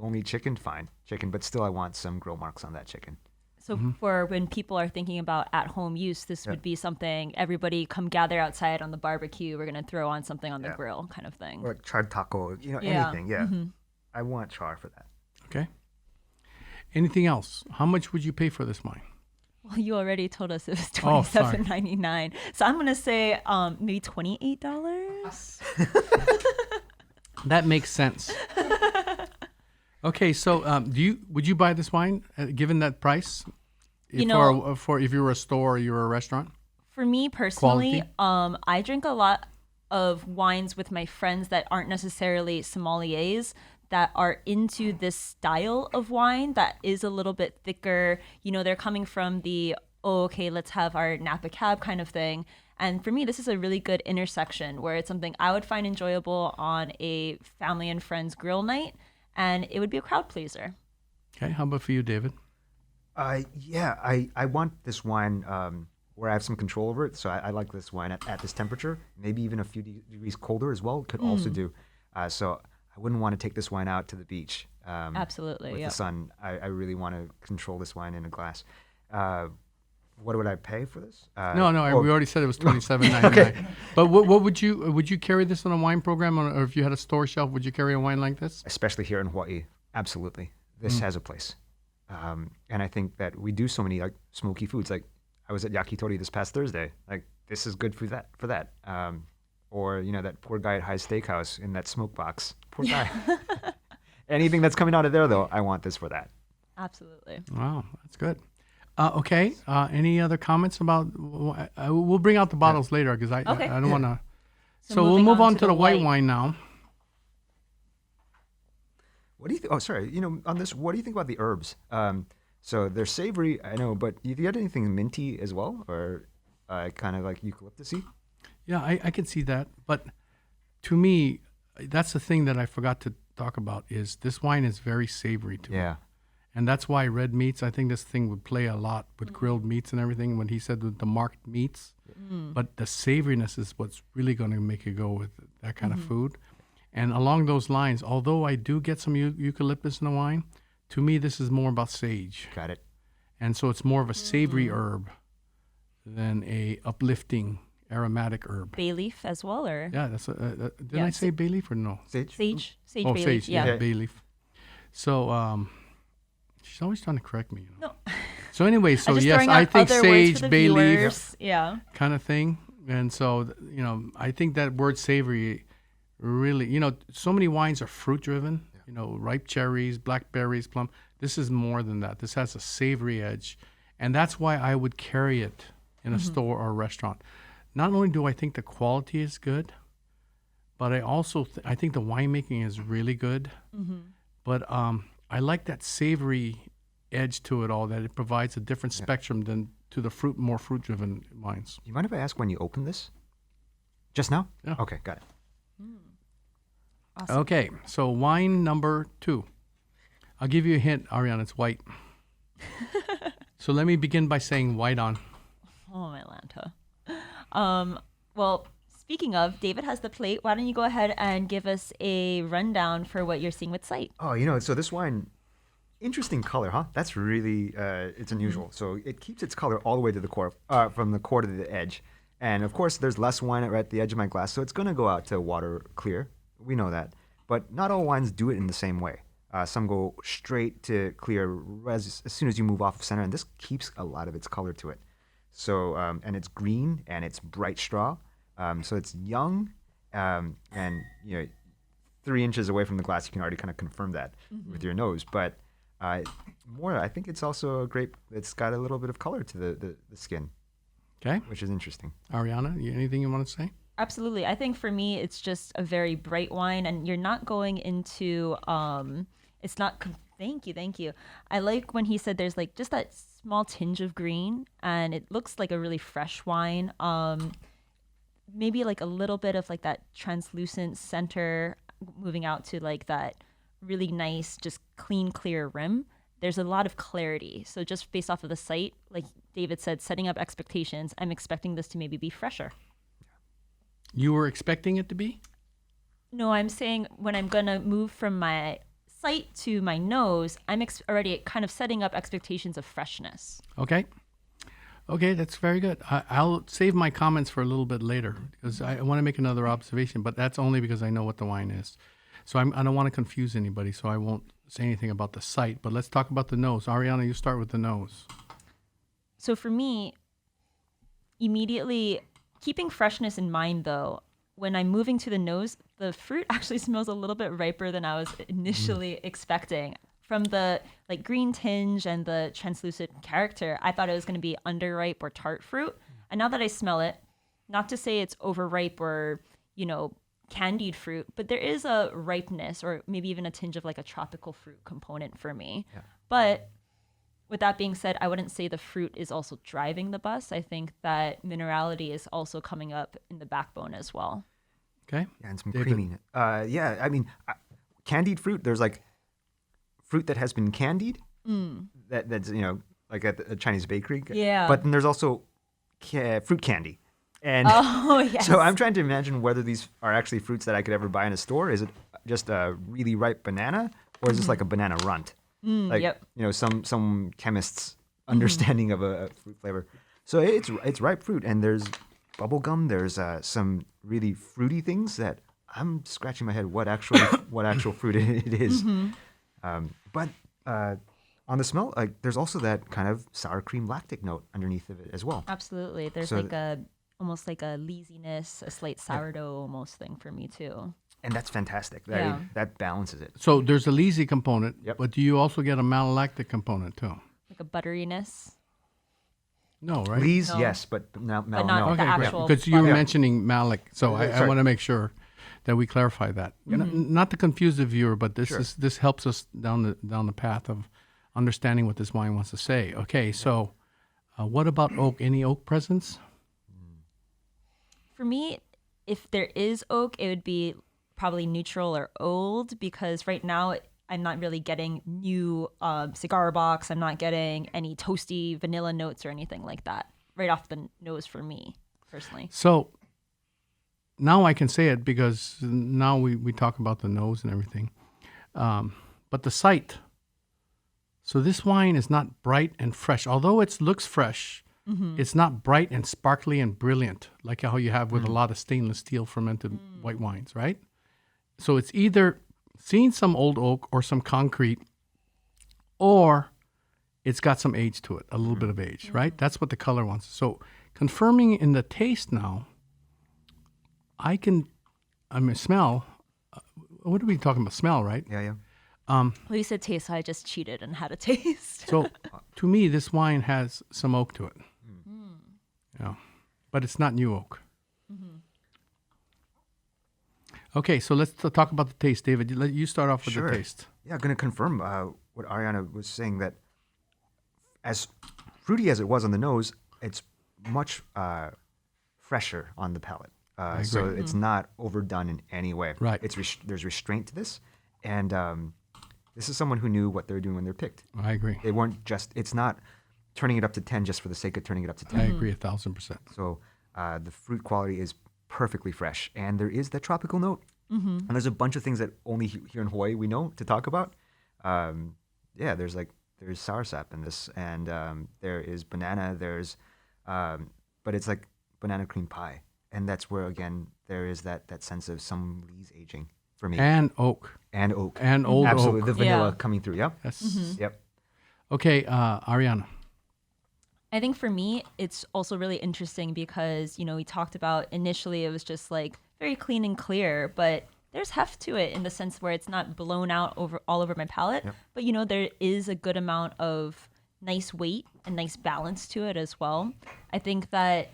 only chicken, fine, chicken, but still I want some grill marks on that chicken. So for when people are thinking about at-home use, this would be something, everybody come gather outside on the barbecue, we're going to throw on something on the grill kind of thing. Or charred taco, anything, I want char for that. Okay. Anything else? How much would you pay for this wine? Well, you already told us it was sorry. $27.99. So I'm going to say maybe $28. That makes sense. Okay, so would you buy this wine given that price? For if you were a store or you were a restaurant? For me personally, Quality? I drink a lot of wines with my friends that aren't necessarily sommeliers, that are into this style of wine that is a little bit thicker. They're coming from the, oh, okay, let's have our Napa Cab kind of thing. And for me, this is a really good intersection where it's something I would find enjoyable on a family and friends grill night, and it would be a crowd pleaser. Okay, how about for you, David? Yeah, I want this wine where I have some control over it. So I like this wine at this temperature, maybe even a few degrees colder as well. Could also do. So I wouldn't want to take this wine out to the beach. Absolutely, with yeah. the sun. I really want to control this wine in a glass. What would I pay for this? No, we already said it was $27.99. Okay. But what would you carry this on a wine program, or if you had a store shelf, would you carry a wine like this? Especially here in Hawaii, absolutely. This has a place. And I think that we do so many like smoky foods. Like I was at Yakitori this past Thursday. Like this is good for that. Or that poor guy at High Steakhouse in that smoke box. Poor guy. Anything that's coming out of there, though, I want this for that. Absolutely. Wow, that's good. Okay. Any other comments about? We'll bring out the bottles later because I don't want to. So we'll move on to the white wine now. What do you think? Oh, sorry. On this, what do you think about the herbs? So they're savory, I know, but do you get anything minty as well, or kind of like eucalyptusy? Yeah, I can see that. But to me, that's the thing that I forgot to talk about is this wine is very savory to me. And that's why red meats, I think this thing would play a lot with grilled meats and everything when he said with the marked meats. But the savoriness is what's really going to make it go with that kind of food. And along those lines, although I do get some eucalyptus in the wine, to me this is more about sage. Got it. And so it's more of a savory herb than a uplifting aromatic herb. Bay leaf as well, or? Yeah, that's did I say bay leaf or no? Sage. Sage Oh, bay sage. leaf. Yeah, bay leaf. So she's always trying to correct me. No. So anyway, so just yes, throwing I out think other words for sage, the bay leaf, viewers. Yeah. kind of thing. And so I think that word savory really, so many wines are fruit driven. Ripe cherries, blackberries, plum. This is more than that. This has a savory edge, and that's why I would carry it in a store or a restaurant. Not only do I think the quality is good, but I also I think the winemaking is really good. But I like that savory edge to it all, that it provides a different spectrum than to the more fruit-driven wines. Do you mind if I ask when you opened this? Just now? Yeah. Okay, got it. Awesome. Okay, so wine number 2. I'll give you a hint, Ariana, it's white. So let me begin by saying white on. Oh, my Lanta. Well, speaking of, David has the plate. Why don't you go ahead and give us a rundown for what you're seeing with sight? Oh, so this wine, interesting color, huh? That's really, it's unusual. So it keeps its color all the way to the core, from the core to the edge. And of course, there's less wine right at the edge of my glass, so it's going to go out to water clear. We know that. But not all wines do it in the same way. Some go straight to clear as soon as you move off of center, and this keeps a lot of its color to it. So, and it's green, and it's bright straw. So it's young, and 3 inches away from the glass, you can already kind of confirm that with your nose. But I think it's also a grape that's got a little bit of color to the skin. Okay. Which is interesting. Ariana, anything you want to say? Absolutely. I think for me, it's just a very bright wine, and you're not going into, it's not, thank you. I like when he said there's like just that small tinge of green, and it looks like a really fresh wine. Maybe like a little bit of like that translucent center moving out to like that really nice, just clean, clear rim. There's a lot of clarity. So just based off of the sight, like David said, setting up expectations, I'm expecting this to maybe be fresher. You were expecting it to be? No, I'm saying when I'm going to move from my sight to my nose, I'm already kind of setting up expectations of freshness. Okay, that's very good. I'll save my comments for a little bit later because I want to make another observation, but that's only because I know what the wine is. So I don't want to confuse anybody, so I won't say anything about the sight. But let's talk about the nose. Ariana, you start with the nose. So for me, immediately keeping freshness in mind, though, when I'm moving to the nose, the fruit actually smells a little bit riper than I was initially expecting. from the like green tinge and the translucent character, I thought it was going to be underripe or tart fruit. And now that I smell it, not to say it's overripe or, candied fruit, but there is a ripeness or maybe even a tinge of like a tropical fruit component for me. Yeah. But with that being said, I wouldn't say the fruit is also driving the bus. I think that minerality is also coming up in the backbone as well. Okay. Yeah, and some David. creaminess. Candied fruit. There's like fruit that has been candied. That's like at a Chinese bakery. Yeah. But then there's also fruit candy. And Oh, yes. so I'm trying to imagine whether these are actually fruits that I could ever buy in a store. Is it just a really ripe banana, or is this like a banana runt? Yep. Some chemist's understanding of a fruit flavor. So it's ripe fruit, and there's bubble gum. There's some really fruity things that I'm scratching my head what actual fruit it is. But on the smell, like there's also that kind of sour cream lactic note underneath of it as well. Absolutely. There's So almost like a leasiness, a slight sourdough almost thing for me too. And that's fantastic. Yeah. That balances it. So there's a lazy component, Yep. but do you also get a malolactic component too? Like a butteriness. No, right? Lees, No. yes, but no. not no. the Okay, great. actual Because you were butter. mentioning malic, so I Sorry. want to make sure that we clarify that. Not to confuse the viewer, but Sure. this helps us down the path of understanding what this wine wants to say. Okay, so what about oak? Any oak presence? For me, if there is oak, it would be probably neutral or old, because right now I'm not really getting new cigar box. I'm not getting any toasty vanilla notes or anything like that right off the nose for me personally. So now I can say it because now we talk about the nose and everything. But the sight. So this wine is not bright and fresh. Although it looks fresh, it's not bright and sparkly and brilliant like how you have with a lot of stainless steel fermented white wines, right? So it's either seen some old oak or some concrete, or it's got some age to it, a little bit of age, right? That's what the color wants. So confirming in the taste now, smell. What are we talking about? Smell, right? Yeah. Well, you said taste, so I just cheated and had a taste. So to me, this wine has some oak to it. Yeah, but it's not new oak. Okay, so let's talk about the taste, David. You start off with Sure. the taste. Yeah, I'm going to confirm what Ariana was saying, that as fruity as it was on the nose, it's much fresher on the palate. So agree. it's not overdone in any way. Right. There's restraint to this, and this is someone who knew what they were doing when they're picked. I agree. They weren't just. It's not turning it up to 10 just for the sake of turning it up to 10. I agree 1,000%. So the fruit quality is perfectly fresh, and there is that tropical note. And there's a bunch of things that only here in Hawaii we know to talk about. There's soursop in this, and there is banana. But it's like banana cream pie, and that's where again there is that sense of some lees aging for me, And oak. and oak, And old absolutely oak. the vanilla Yeah. coming through. Yep, Yes. yep. Okay, Ariana. I think for me, it's also really interesting because, we talked about initially it was just like very clean and clear, but there's heft to it in the sense where it's not blown out all over my palate. Yep. But, there is a good amount of nice weight and nice balance to it as well. I think that,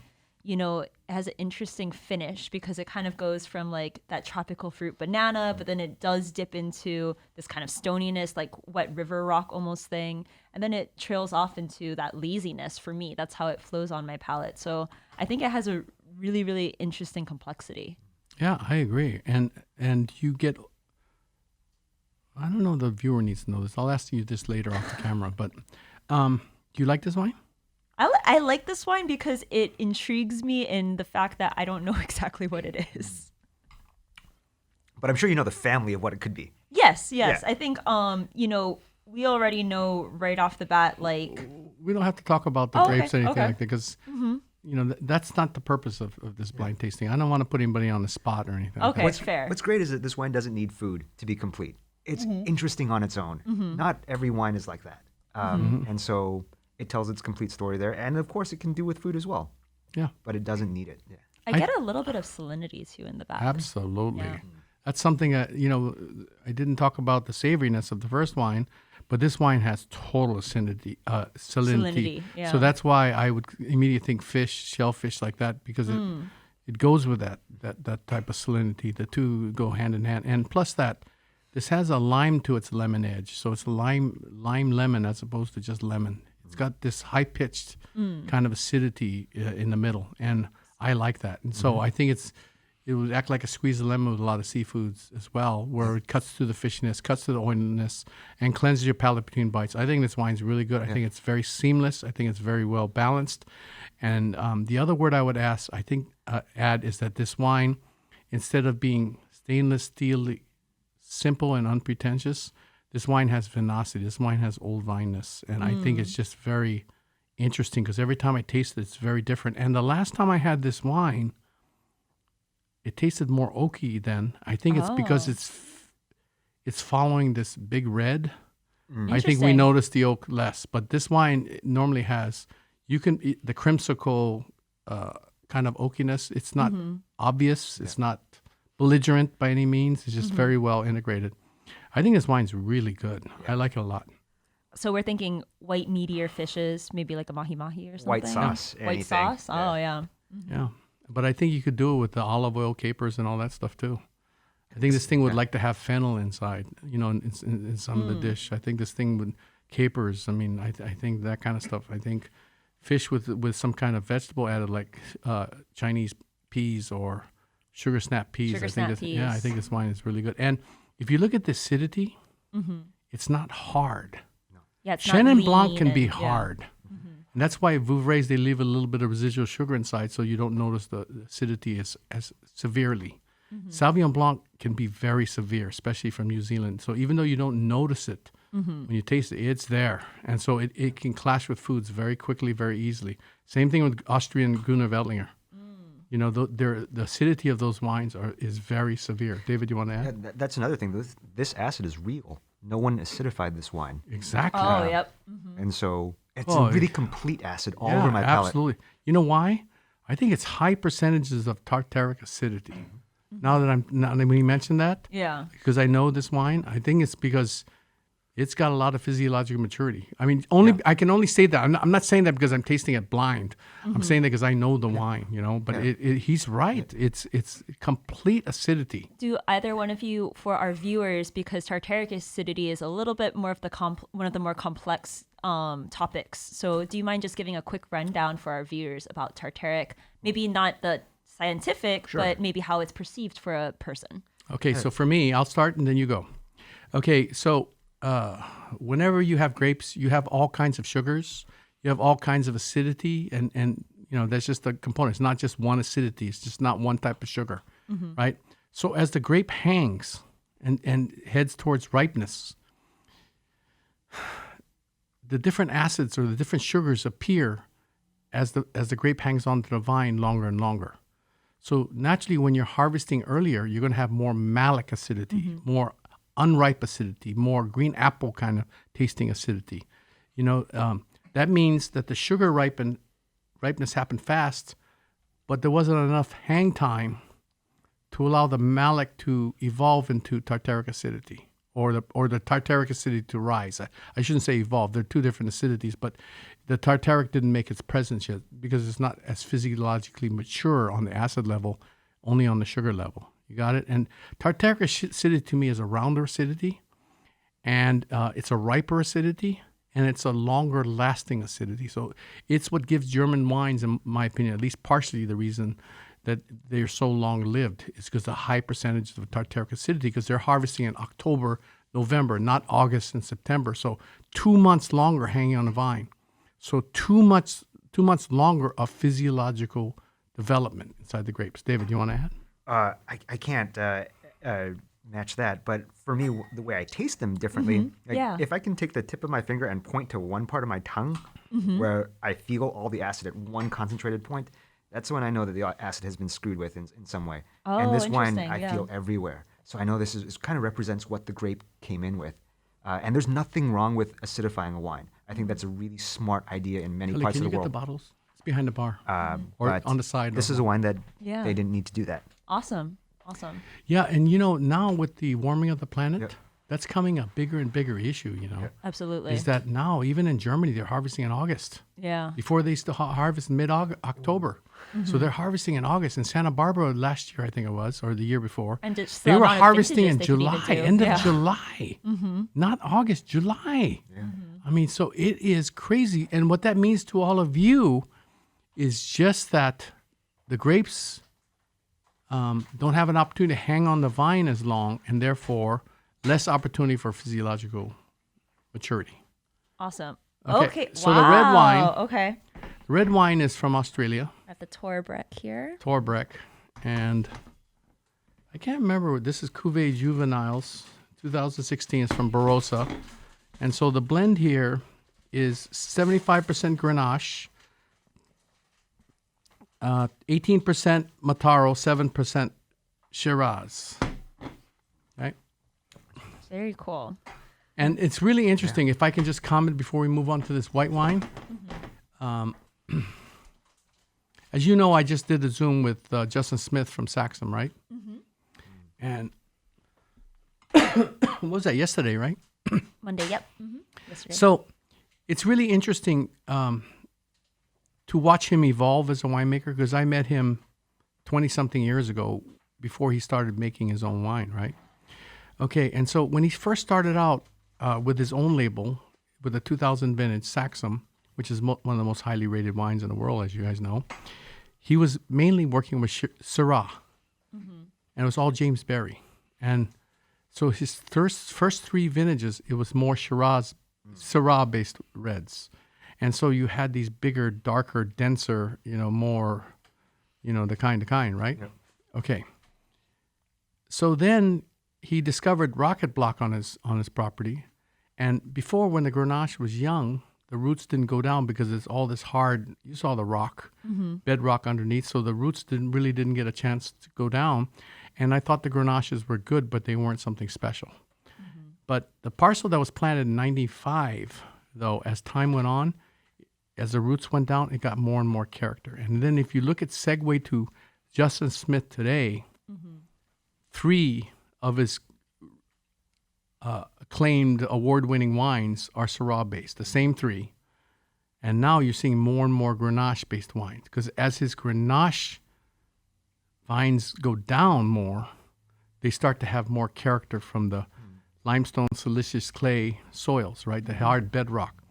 it has an interesting finish because it kind of goes from like that tropical fruit banana, but then it does dip into this kind of stoniness, like wet river rock almost thing. And then it trails off into that laziness for me. That's how it flows on my palate. So I think it has a really, really interesting complexity. Yeah, I agree. And you get, I don't know, the viewer needs to know this. I'll ask you this later off the camera, but do you like this wine? I like this wine because it intrigues me in the fact that I don't know exactly what it is. But I'm sure you know the family of what it could be. Yes. Yeah. I think, we already know right off the bat, like, We don't have to talk about the Oh, okay, grapes or anything okay. like that because, that's not the purpose of this blind tasting. I don't want to put anybody on the spot or anything. okay, What's fair. What's great is that this wine doesn't need food to be complete. It's interesting on its own. Not every wine is like that. And so it tells its complete story there. And of course, it can do with food as well. Yeah, But it doesn't need it. Yeah. I get a little bit of salinity too in the back. absolutely. Yeah. That's something that, I didn't talk about the savoriness of the first wine, But this wine has total salinity. Salinity, yeah. So that's why I would immediately think fish, shellfish like that, because it goes with that type of salinity. The two go hand in hand. And plus that, this has a lime to its lemon edge. So it's a lime lemon as opposed to just lemon. It's got this high-pitched kind of acidity in the middle. And I like that. And so I think it would act like a squeeze of lemon with a lot of seafoods as well, where it cuts through the fishiness, cuts through the oiliness, and cleanses your palate between bites. I think this wine's really good. I think it's very seamless. I think it's very well balanced. And the other word I would add is that this wine, instead of being stainless steel, simple and unpretentious, this wine has vinosity. This wine has old vineness. And I think it's just very interesting because every time I taste it, it's very different. And the last time I had this wine, it tasted more oaky then. I think it's because it's following this big red. I think we noticed the oak less, but this wine normally has the creamsicle kind of oakiness. It's not obvious. It's not belligerent by any means. It's just very well integrated. I think this wine's really good. I like it a lot. So we're thinking white meatier fishes, maybe like a mahi-mahi or something. White sauce, White anything. sauce. Oh yeah. Yeah. But I think you could do it with the olive oil, capers, and all that stuff too. I think this thing would like to have fennel inside, in some of the dish. I think this thing would capers. I mean, I think that kind of stuff. I think fish with some kind of vegetable added, like Chinese peas or sugar snap peas. I think this wine is really good. And if you look at the acidity, it's not hard. Yeah, it's Chenin not Blanc lean can be and- yeah. hard. And that's why Vouvrays, they leave a little bit of residual sugar inside so you don't notice the acidity as severely. Sauvignon Blanc can be very severe, especially from New Zealand. So even though you don't notice it, when you taste it, it's there. And so it can clash with foods very quickly, very easily. Same thing with Austrian Gruner Veltliner. The acidity of those wines is very severe. David, you want to add? Yeah, that's another thing. This acid is real. No one acidified this wine. Exactly. Oh, yep. And so it's a really complete acid all over my palate. Absolutely. You know why? I think it's high percentages of tartaric acidity. Now that we mentioned that, Yeah. because I know this wine, I think it's because it's got a lot of physiological maturity. I mean, I can only say that. I'm not saying that because I'm tasting it blind. I'm saying that because I know the wine, But he's right. It's complete acidity. Do either one of you, for our viewers, because tartaric acidity is a little bit more of the one of the more complex topics. So do you mind just giving a quick rundown for our viewers about tartaric? Maybe not the scientific, but maybe how it's perceived for a person. Okay, so for me, I'll start and then you go. Okay, so whenever you have grapes, you have all kinds of sugars, you have all kinds of acidity, and that's just a component. It's not just one acidity. It's just not one type of sugar, right? So as the grape hangs and heads towards ripeness, the different acids or the different sugars appear as the grape hangs onto the vine longer and longer. So naturally, when you're harvesting earlier, you're going to have more malic acidity, more unripe acidity, more green apple kind of tasting acidity. That means that the sugar ripeness happened fast, but there wasn't enough hang time to allow the malic to evolve into tartaric acidity or the tartaric acidity to rise. I shouldn't say evolve. They're two different acidities, but the tartaric didn't make its presence yet because it's not as physiologically mature on the acid level, only on the sugar level. You got it? And tartaric acidity to me is a rounder acidity, and it's a riper acidity, and it's a longer lasting acidity. So it's what gives German wines, in my opinion, at least partially the reason that they're so long lived is because the high percentage of tartaric acidity, because they're harvesting in October, November, not August and September. So 2 months longer hanging on the vine. So 2 months longer of physiological development inside the grapes. David, you want to add? I can't match that, but for me, the way I taste them differently, if I can take the tip of my finger and point to one part of my tongue where I feel all the acid at one concentrated point, that's when I know that the acid has been screwed with in some way. Oh, and this wine interesting, I feel everywhere. So I know this kind of represents what the grape came in with. And there's nothing wrong with acidifying a wine. I think that's a really smart idea in many parts Can of you the get the world. bottles? It's behind the bar or But on the side. This is a wine that Yeah. they didn't need to do that. Awesome. Yeah, and now with the warming of the planet, that's coming a bigger and bigger issue, Absolutely. is that now even in Germany, they're harvesting in August. Yeah. Before they used to harvest mid-October. So they're harvesting in August. In Santa Barbara last year, I think it was, or the year before, And just they the were amount of harvesting in vintages they could even July, do. end of Yeah. July, not August, July. I mean, so it is crazy. And what that means to all of you is just that the grapes don't have an opportunity to hang on the vine as long, and therefore less opportunity for physiological maturity. Awesome. Okay, Okay. so the red wine- Okay. Red wine is from Australia, At the Torbreck here. Torbreck, and I can't remember. This is Cuvée Juveniles, 2016. It's from Barossa, and so the blend here is 75% Grenache, 18% Mataro, 7% Shiraz. Right, Very cool. and it's really interesting. If I can just comment before we move on to this white wine. As you know, I just did a Zoom with Justin Smith from Saxum, right? And what was that, yesterday, right? Monday, yep. Yesterday. So it's really interesting to watch him evolve as a winemaker, because I met him 20-something years ago before he started making his own wine, right? Okay, and so when he first started out with his own label, with a 2000 vintage Saxum, which is one of the most highly rated wines in the world, as you guys know, he was mainly working with Syrah. And it was all James Berry. And so his first three vintages, it was more Syrah-based reds. And so you had these bigger, darker, denser, more, the kind, right? Yep. Okay. So then he discovered Rocket Block on his property. And before, when the Grenache was young, the roots didn't go down because it's all this hard, you saw the rock, bedrock underneath. So the roots didn't get a chance to go down. And I thought the Grenaches were good, but they weren't something special. But the parcel that was planted in 95, though, as time went on, as the roots went down, it got more and more character. And then if you look at segue to Justin Smith today, 3 of his acclaimed award-winning wines are Syrah-based, the same 3. And now you're seeing more and more Grenache-based wines, because as his Grenache vines go down more, they start to have more character from the limestone, silicious clay soils, right? The hard bedrock.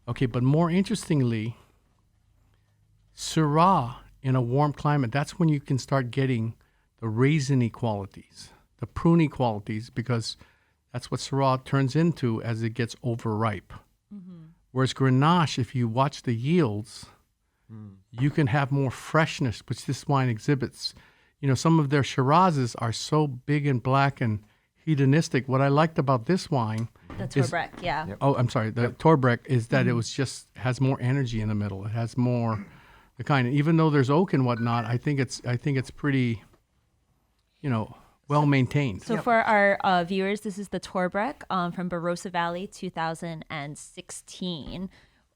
Okay, but more interestingly, Syrah in a warm climate, that's when you can start getting the raisiny qualities, the pruny qualities, because that's what Syrah turns into as it gets overripe. Whereas Grenache, if you watch the yields, you can have more freshness, which this wine exhibits. Some of their Shirazes are so big and black and hedonistic. What I liked about this wine, the Torbreck, yeah. Yep. oh, I'm sorry, the Torbreck, is that it was just has more energy in the middle. It has more the kind. Even though there's oak and whatnot, I think it's pretty, well maintained. So for our viewers, this is the Torbreck from Barossa Valley, 2016.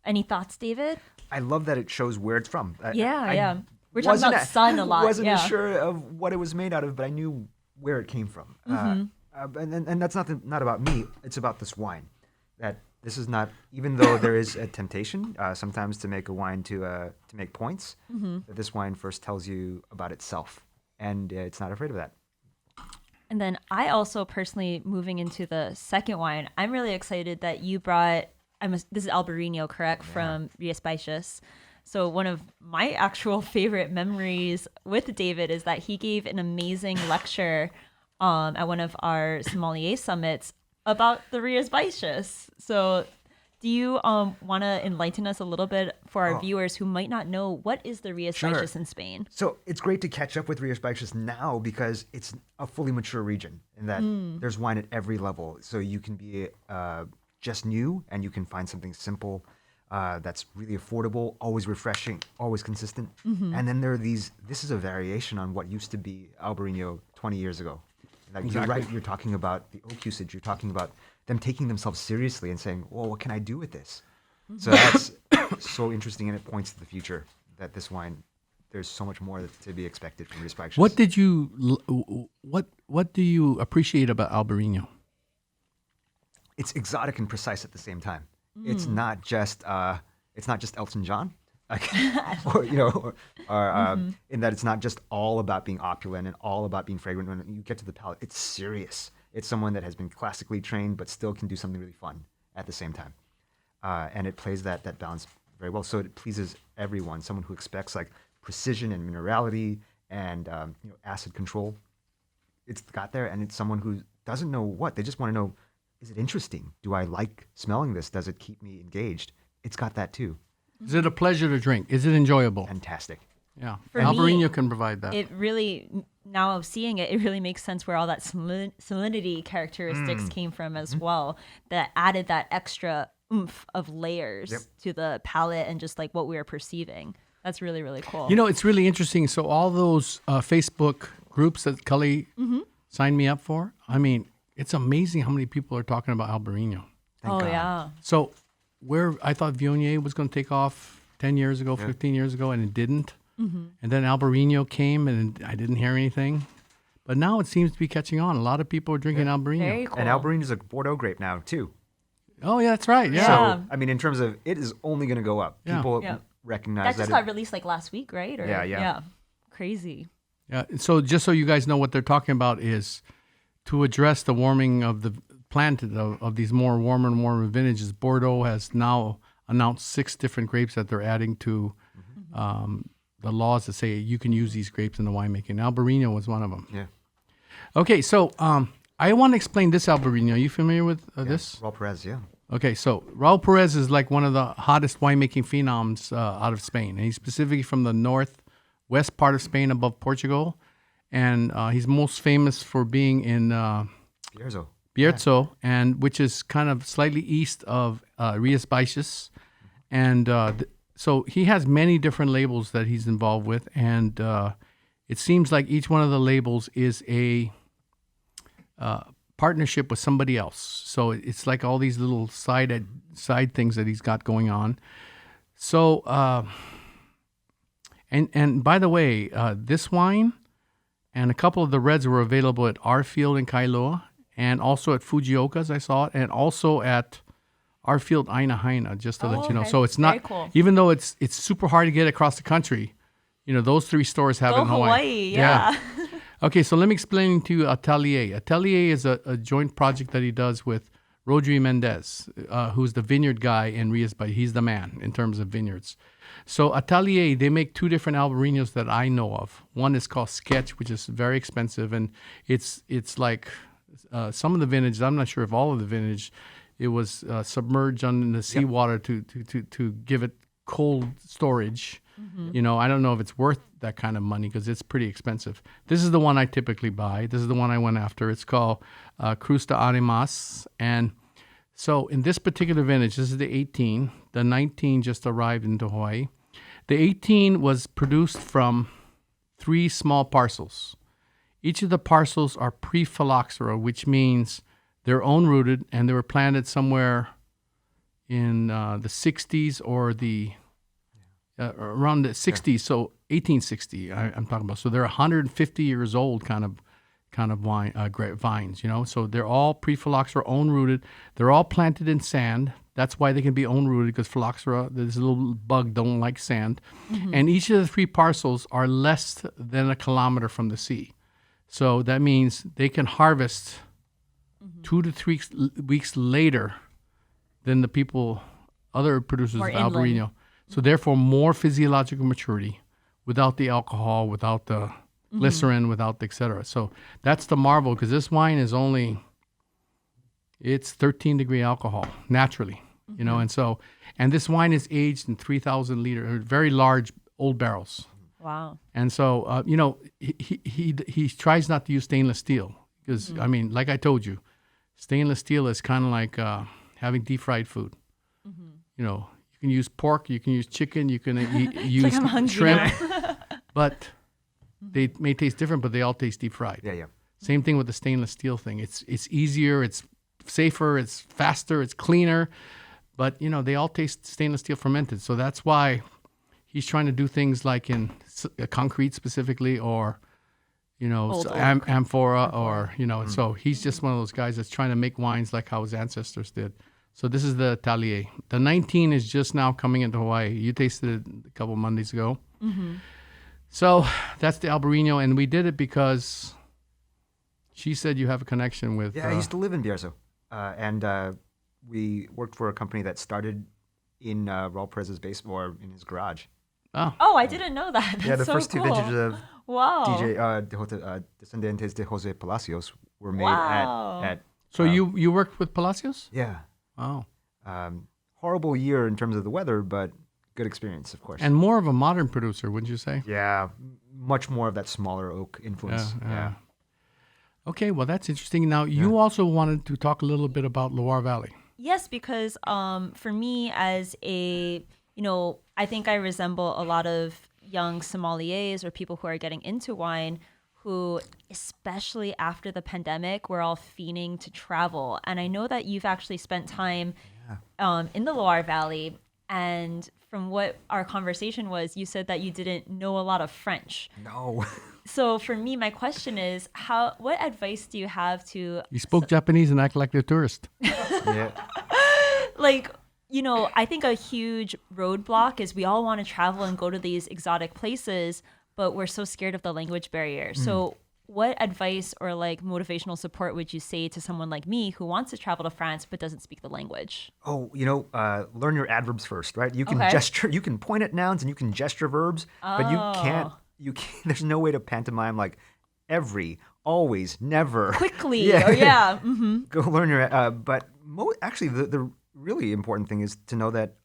Any thoughts, David? I love that it shows where it's from. Yeah. We're talking wasn't about sun a lot. Wasn't yeah. sure of what it was made out of, but I knew where it came from. And that's not about me. It's about this wine. That this is not, even though there is a temptation sometimes to make a wine to make points, that this wine first tells you about itself, and it's not afraid of that. And then I also personally, moving into the second wine, I'm really excited that you brought, this is Albarino, correct, from Ria Spicious. So one of my actual favorite memories with David is that he gave an amazing lecture at one of our sommelier summits about the Ria Spicious. So do you want to enlighten us a little bit for our viewers who might not know what is the Ria Spicious in Spain? So it's great to catch up with Ria Spicious now because it's a fully mature region in that there's wine at every level. So you can be just new and you can find something simple that's really affordable, always refreshing, always consistent. And then there are this is a variation on what used to be Albarino 20 years ago. Like You're right, you're talking about the oak usage, you're talking about them taking themselves seriously and saying, well, what can I do with this? So that's so interesting, and it points to the future that this wine, there's so much more to be expected from Ria Spicious. What do you appreciate about Albarino? it's exotic and precise at the same time. It's not just Elton John, like, or in that it's not just all about being opulent and all about being fragrant. When you get to the palate, it's serious. It's someone that has been classically trained but still can do something really fun at the same time, and it plays that balance very well. So it pleases everyone. Someone who expects like precision and minerality and acid control, it's got there, and it's someone who doesn't know what they just want to know. Is it interesting? Do I like smelling this? Does it keep me engaged? It's got that too. Is it a pleasure to drink? Is it enjoyable? Fantastic. Yeah. For Albarino me, can provide that. It really, now seeing it, it really makes sense where all that salinity characteristics came from as well. That added that extra oomph of layers to the palate and just like what we were perceiving. That's really, really cool. You know, it's really interesting. So all those Facebook groups that Cully signed me up for, I mean, it's amazing how many people are talking about Albarino. Thank God. Yeah. So where I thought Viognier was going to take off 10 years ago, 15 years ago, and it didn't. And then Albarino came, and I didn't hear anything. But now it seems to be catching on. A lot of people are drinking Albarino. Very cool. And Albarino is a Bordeaux grape now too. Oh, yeah, that's right. Yeah. So I mean, in terms of it is only going to go up. Yeah. People Yeah. recognize That just got released like last week, right? Or, Yeah. Crazy. Yeah. So just so you guys know what they're talking about is to address the warming of the plant of these more warmer and warmer vintages. Bordeaux has now announced 6 different grapes that they're adding to the laws that say you can use these grapes in the winemaking. Albarino was one of them. Yeah. Okay, so I want to explain this Albarino. Are you familiar with this? Raul Perez, yeah. Okay, so Raul Perez is like one of the hottest winemaking phenoms out of Spain. And he's specifically from the northwest part of Spain above Portugal. And he's most famous for being in Bierzo, and which is kind of slightly east of Rías Baixas. And so he has many different labels that he's involved with. And it seems like each one of the labels is a partnership with somebody else. So it's like all these little side things that he's got going on. So, and by the way, this wine and a couple of the reds were available at our field in Kailua and also at Fujioka's, I saw it, and also at our field Aina Haina, just to let you know. Okay. So it's Very not, cool. even though it's super hard to get across the country, those 3 stores have it Go in Hawaii. Hawaii, yeah. Okay, so let me explain to you Atelier. Atelier is a joint project that he does with Rodri Mendez, who's the vineyard guy in Rías Baixas. He's the man in terms of vineyards. So Atelier, they make 2 different Albarinos that I know of. One is called Sketch, which is very expensive, and it's like some of the vintage. I'm not sure if all of the vintage. It was submerged under the seawater to give it cold storage. I don't know if it's worth that kind of money because it's pretty expensive. This is the one I typically buy. This is the one I went after. It's called Cruz de Animas. And so in this particular vintage, this is the 18. The 19 just arrived into Hawaii. The 18 was produced from 3 small parcels. Each of the parcels are pre-phylloxera, which means they're own-rooted, and they were planted somewhere in the 60s or around the 60s, so 1860 I'm talking about. So they're 150 years old kind of vines, So they're all pre-phylloxera, own-rooted. They're all planted in sand. That's why they can be own-rooted, because phylloxera, this little bug, don't like sand. And each of the 3 parcels are less than a kilometer from the sea. So that means they can harvest 2 to 3 weeks later than the other producers More of inland. Albarino. So therefore, more physiological maturity without the alcohol, without the glycerin, without the et cetera. So that's the marvel, because this wine is it's 13-degree alcohol naturally, and this wine is aged in 3,000 liter, very large old barrels. Wow. And so, he tries not to use stainless steel because, like I told you, stainless steel is kind of like having deep-fried food. You can use pork, you can use chicken, you can use I'm hungry shrimp, but they may taste different, but they all taste deep-fried. Yeah. Same thing with the stainless steel thing. It's easier, it's safer, it's faster, it's cleaner, but, they all taste stainless steel fermented. So that's why he's trying to do things like in concrete specifically, or Old oak. amphora or, so he's just one of those guys that's trying to make wines like how his ancestors did. So this is the Talier. The 19 is just now coming into Hawaii. You tasted it a couple Mondays ago. Mm-hmm. So that's the Albarino, and we did it because she said you have a connection with... Yeah, I used to live in Bierzo, and we worked for a company that started in Raul Perez's basement or in his garage. Oh, I didn't know that. That's The so first two cool. vintages of Wow. Descendientes de Jose Palacios were made Wow. at So you worked with Palacios? yeah. Oh. Horrible year in terms of the weather, but good experience, of course. And more of a modern producer, wouldn't you say? yeah, much more of that smaller oak influence. Yeah. Okay, well, that's interesting. Now, you also wanted to talk a little bit about Loire Valley. Yes, because for me as a, I think I resemble a lot of young sommeliers or people who are getting into wine who, especially after the pandemic, we're all fiending to travel. And I know that you've actually spent time in the Loire Valley. And from what our conversation was, you said that you didn't know a lot of French. No. So for me, my question is, what advice do you have to... You spoke Japanese and act like a tourist. yeah. I think a huge roadblock is we all want to travel and go to these exotic places, but we're so scared of the language barrier. So what advice or motivational support would you say to someone like me who wants to travel to France but doesn't speak the language? Oh, learn your adverbs first, right? You can Okay. gesture, you can point at nouns and you can gesture verbs, but you can't, there's no way to pantomime every, always, never. Quickly. Yeah. Mm-hmm. Go learn your, but actually the really important thing is to know that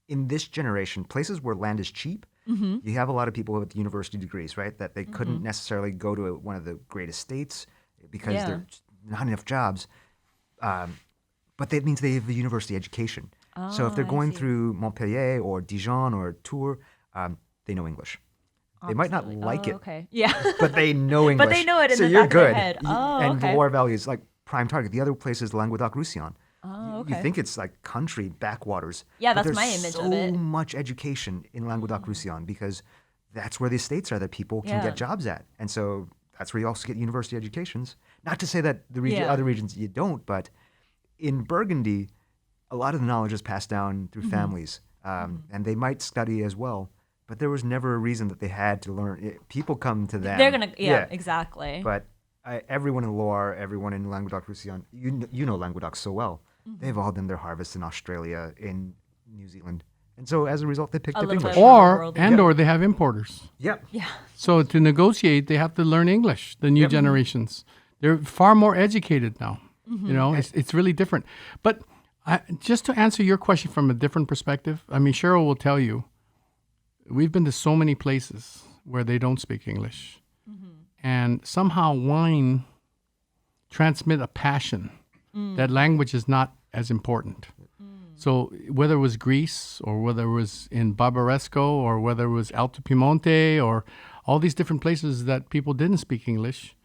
in this generation, places where land is cheap, you have a lot of people with university degrees, right? That they couldn't necessarily go to one of the great estates because there's not enough jobs. But that means they have a university education. So if they're going through Montpellier or Dijon or Tours, they know English. They might not like it, Okay. Yeah. but they know English. But they know it in so the you're back good. of their head. And the Okay. Loire Valley is prime target. The other place is Languedoc-Roussillon. Oh, You okay. think it's country backwaters. Yeah, but that's my there's image of it. so much education in Languedoc-Roussillon because that's where the estates are that people can Yeah. get jobs at. And so that's where you also get university educations. Not to say that the Yeah. other regions you don't, but in Burgundy, a lot of the knowledge is passed down through families. And they might study as well. But there was never a reason that they had to learn. People come to them. They're going to, exactly. But everyone in Loire, everyone in Languedoc-Roussillon, you know Languedoc so well. They've all done their harvests in Australia, in New Zealand. And so as a result, they picked A up little English. bit. Or or they have importers. Yep. Yeah. So to negotiate, they have to learn English, the new generations. They're far more educated now. It's really different. But just to answer your question from a different perspective, Cheryl will tell you, we've been to so many places where they don't speak English. And somehow wine transmit a passion that language is not as important. So whether it was Greece or whether it was in Barbaresco or whether it was Alto Piemonte or all these different places that people didn't speak English,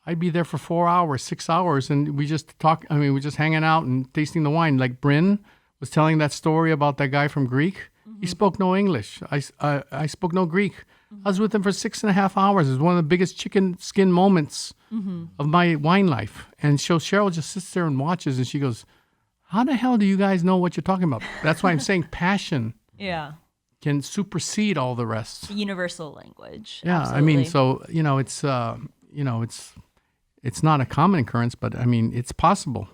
I'd be there for 4 hours, 6 hours, and we just talk. We're just hanging out and tasting the wine. Like Bryn was telling that story about that guy from Greek. He spoke no English. I spoke no Greek. I was with him for 6.5 hours. It was one of the biggest chicken skin moments of my wine life. And so Cheryl just sits there and watches, and she goes, how the hell do you guys know what you're talking about? That's why I'm saying passion Yeah. can supersede all the rest. Universal language. Yeah, Absolutely. it's not a common occurrence, but it's possible.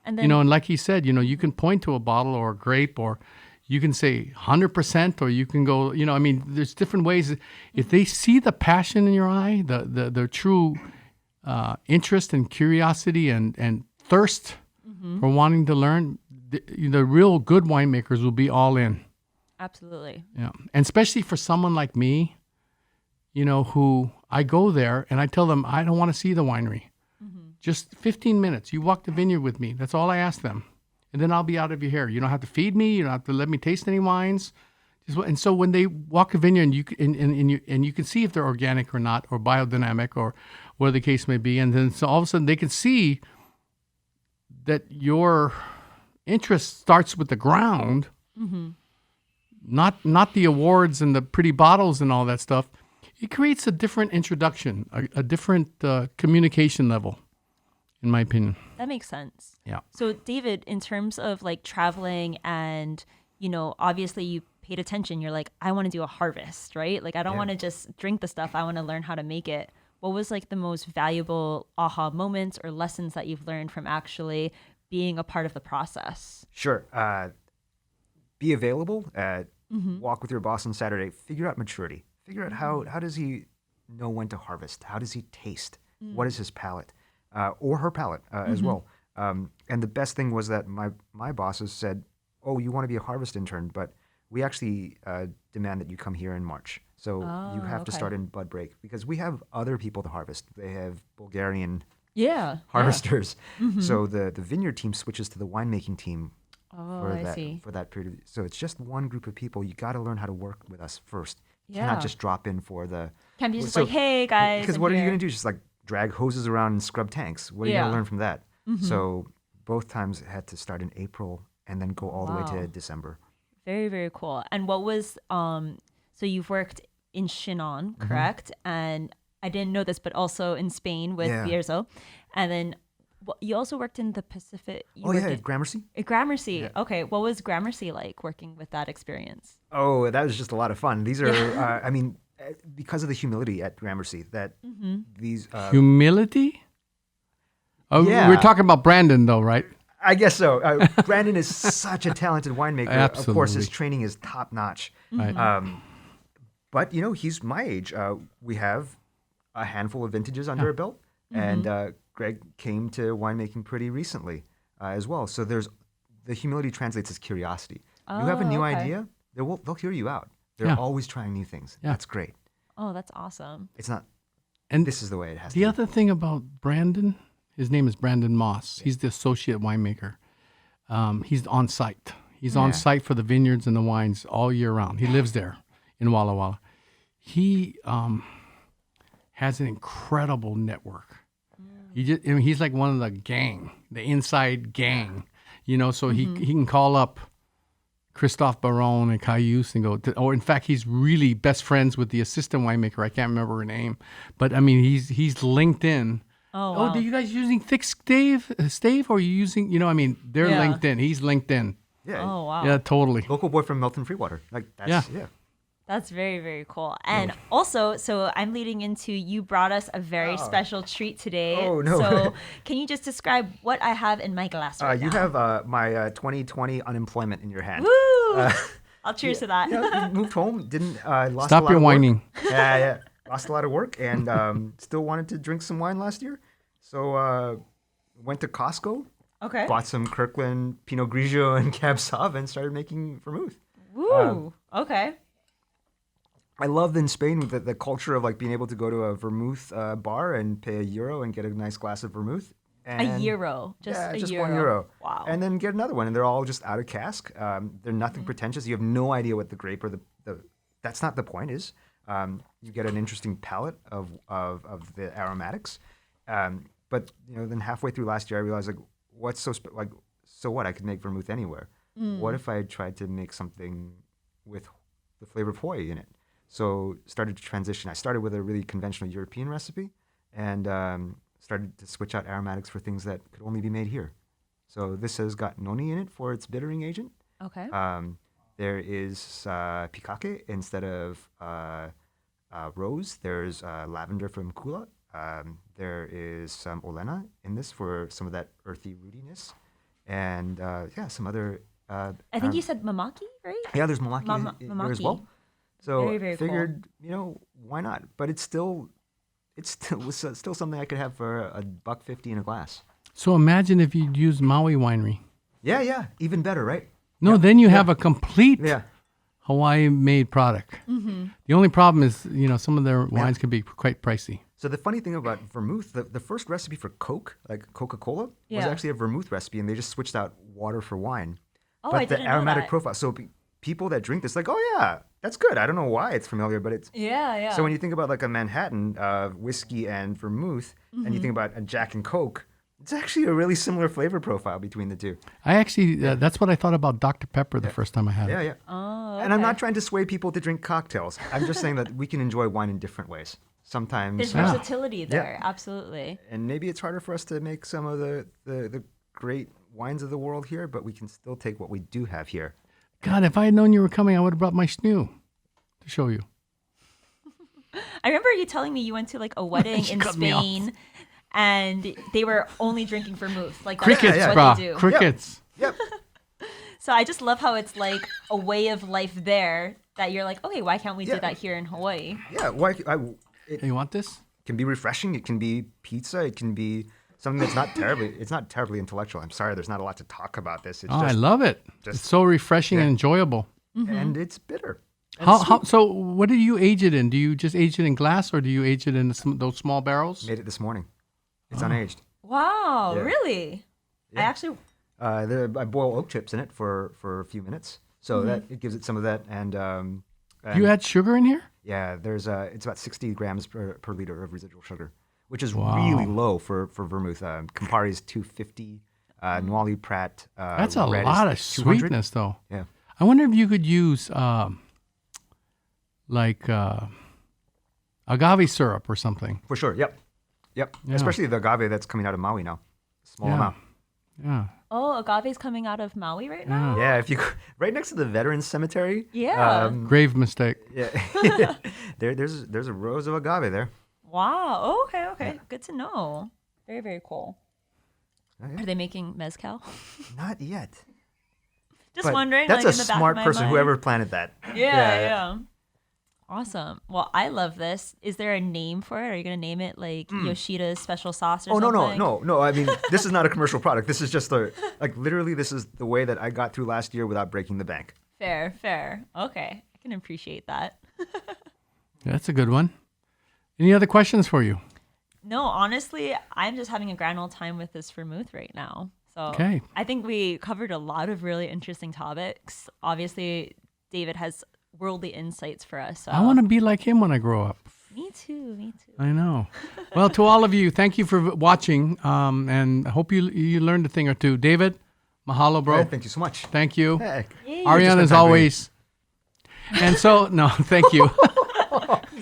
And then, And like he said, you can point to a bottle or a grape, or you can say 100%, or you can go, there's different ways. If they see the passion in your eye, the true interest and curiosity and thirst for wanting to learn, the real good winemakers will be all in. absolutely. Yeah, and especially for someone like me, who I go there and I tell them I don't want to see the winery. Just 15 minutes. You walk the vineyard with me. That's all I ask them. And then I'll be out of your hair. You don't have to feed me. You don't have to let me taste any wines. And so when they walk the vineyard, and you can see if they're organic or not, or biodynamic, or whatever the case may be. And then so all of a sudden they can see that your interest starts with the ground, not the awards and the pretty bottles and all that stuff. it creates a different introduction, a different communication level, in my opinion. That makes sense. Yeah. So David, in terms of like traveling and, obviously you paid attention, you're like, I want to do a harvest, right? Like, I don't want to just drink the stuff. I want to learn how to make it. What was like the most valuable aha moments or lessons that you've learned from actually being a part of the process? Sure. Be available. Walk with your boss on Saturday. Figure out maturity. Figure out how does he know when to harvest? How does he taste? What is his palate? Or her palate as well. And the best thing was that my bosses said, oh, you want to be a harvest intern, but we actually demand that you come here in March. So you have to start in bud break because we have other people to harvest. They have Bulgarian harvesters. So the vineyard team switches to the winemaking team for that period. So it's just one group of people. You got to learn how to work with us first. You cannot just drop in for the... Can't be just like, hey, guys. Because what are you going to do? Just like drag hoses around and scrub tanks. What are you going to learn from that? So both times had to start in April and then go all the way to December. Very, very cool. And what was... So you've worked in Chinon, correct? And I didn't know this, but also in Spain with Bierzo. And then you also worked in the Pacific. At Gramercy. At Gramercy. Yeah. Okay. What was Gramercy like working with that experience? Oh, that was just a lot of fun. These are, because of the humility at Gramercy, that these... Humility? Oh, we're talking about Brandon, though, right? I guess so. Brandon is such a talented winemaker. Absolutely. Of course, his training is top notch. Right. But, he's my age. We have a handful of vintages under our belt. And Greg came to winemaking pretty recently as well. So the humility translates as curiosity. You have a new idea, they'll hear you out. They're always trying new things. Yeah. That's great. Oh, that's awesome. It's not, and this is the way it has to be. The other thing about Brandon, his name is Brandon Moss. He's the associate winemaker. He's on site. He's on site for the vineyards and the wines all year round. He lives there in Walla Walla. He has an incredible network. He's like one of the gang, the inside gang, so he can call up Christophe Baron and Cayuse and go, or in fact, he's really best friends with the assistant winemaker. I can't remember her name, but I mean, he's linked in. Oh, wow. Are you guys using thick stave or are you using, they're linked in. He's linked in. Yeah. Oh, wow. Yeah, totally. Local boy from Milton Freewater. Like, that's, That's very, very cool. And also, so I'm leading into, you brought us a very special treat today. Oh, no. So can you just describe what I have in my glass right now? You have my 2020 unemployment in your hand. Woo! I'll cheers to that. You moved home, didn't lost Stop a lot your of work. whining. Yeah. Lost a lot of work and still wanted to drink some wine last year. So went to Costco. Okay. Bought some Kirkland Pinot Grigio and Cab Sauv and started making vermouth. Woo! Okay. I love in Spain the culture of like being able to go to a vermouth bar and pay €1 and get a nice glass of vermouth. And €1, just €1. Wow. And then get another one, and they're all just out of cask. They're nothing pretentious. You have no idea what the grape or the that's not the point is. You get an interesting palette of the aromatics. But then halfway through last year, I realized like what's so what? I could make vermouth anywhere. What if I tried to make something with the flavor of Hoy in it? So started to transition. I started with a really conventional European recipe and started to switch out aromatics for things that could only be made here. So this has got noni in it for its bittering agent. Okay. There is pikake instead of rose. There's lavender from Kula. There is some olena in this for some of that earthy rootiness. And some other... I think you said mamaki, right? Yeah, there's mamaki in there as well. So very, very figured, why not? But it's still something I could have for $1.50 in a glass. So imagine if you'd use Maui Winery. Yeah, even better, right? No, then you have a complete Hawaii-made product. Mm-hmm. The only problem is, some of their wines can be quite pricey. So the funny thing about vermouth, the first recipe for Coke, like Coca-Cola, was actually a vermouth recipe, and they just switched out water for wine. Oh, but I didn't the know aromatic that. profile. So people that drink this, like, oh yeah, that's good. I don't know why it's familiar, but it's Yeah. So when you think about like a Manhattan whiskey and vermouth, and you think about a Jack and Coke, It's actually a really similar flavor profile between the two. I actually, that's what I thought about Dr. Pepper the first time I had it. Yeah. Oh, And I'm okay. not trying to sway people to drink cocktails. I'm just saying that we can enjoy wine in different ways. Sometimes, There's versatility there, absolutely. and maybe it's harder for us to make some of the great wines of the world here, but we can still take what we do have here. God, if I had known you were coming, I would have brought my schnoo to show you. I remember you telling me you went to like a wedding in cut me off. Spain, and they were only drinking vermouth. Like that's Crickets, what brah. they do. Crickets. Yep. So I just love how it's like a way of life there that you're like, okay, why can't we do Yeah. that here in Hawaii? Yeah. Why? It Hey, you want this? can be refreshing. It can be pizza. It can be something that's not terribly. It's not terribly intellectual. I'm sorry. There's not a lot to talk about this. It's Oh, I just, love it. just- It's so refreshing and enjoyable. and it's bitter. And So what do you age it in? Do you just age it in glass or do you age it in those small barrels? Made it this morning. It's unaged. Wow, Yeah. really? I actually, I boil oak chips in it for a few minutes, so that it gives it some of that. And You add sugar in here? yeah, there's it's about 60 grams per liter of residual sugar, which is Wow. really low for vermouth. Campari's 250, Nwali Pratt. That's a Red is lot of 200. sweetness, though. Yeah. I wonder if you could use agave syrup or something. For sure. Yep. Yeah. Especially the agave that's coming out of Maui now. Small Yeah. amount. Yeah. oh, agave's coming out of Maui right now? Yeah, if you right next to the Veterans Cemetery. Yeah. Grave mistake. Yeah. there's a rows of agave there. Wow. Oh, okay. Good to know. Very, very cool. Oh, yeah. Are they making mezcal? Not yet. Just But wondering. That's like, a in the back smart of my person, mind. whoever planted that. Yeah. Awesome. Well, I love this. Is there a name for it? Are you gonna name it like Yoshida's special sauce or Oh something? no! I mean, this is not a commercial product. This is just literally. This is the way that I got through last year without breaking the bank. Fair. Okay, I can appreciate that. That's a good one. Any other questions for you? No, honestly, I'm just having a grand old time with this vermouth right now. So Okay. I think we covered a lot of really interesting topics. Obviously, David has worldly insights for us. So I want to be like him when I grow up. Me too. I know. Well, to all of you, thank you for watching, and I hope you learned a thing or two. David, mahalo, bro. Hey, thank you so much. Thank you. Hey. Ariane, as always. And so, no, thank you.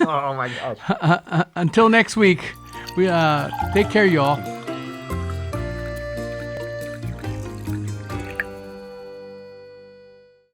Oh my gosh. Until next week, we take care, y'all.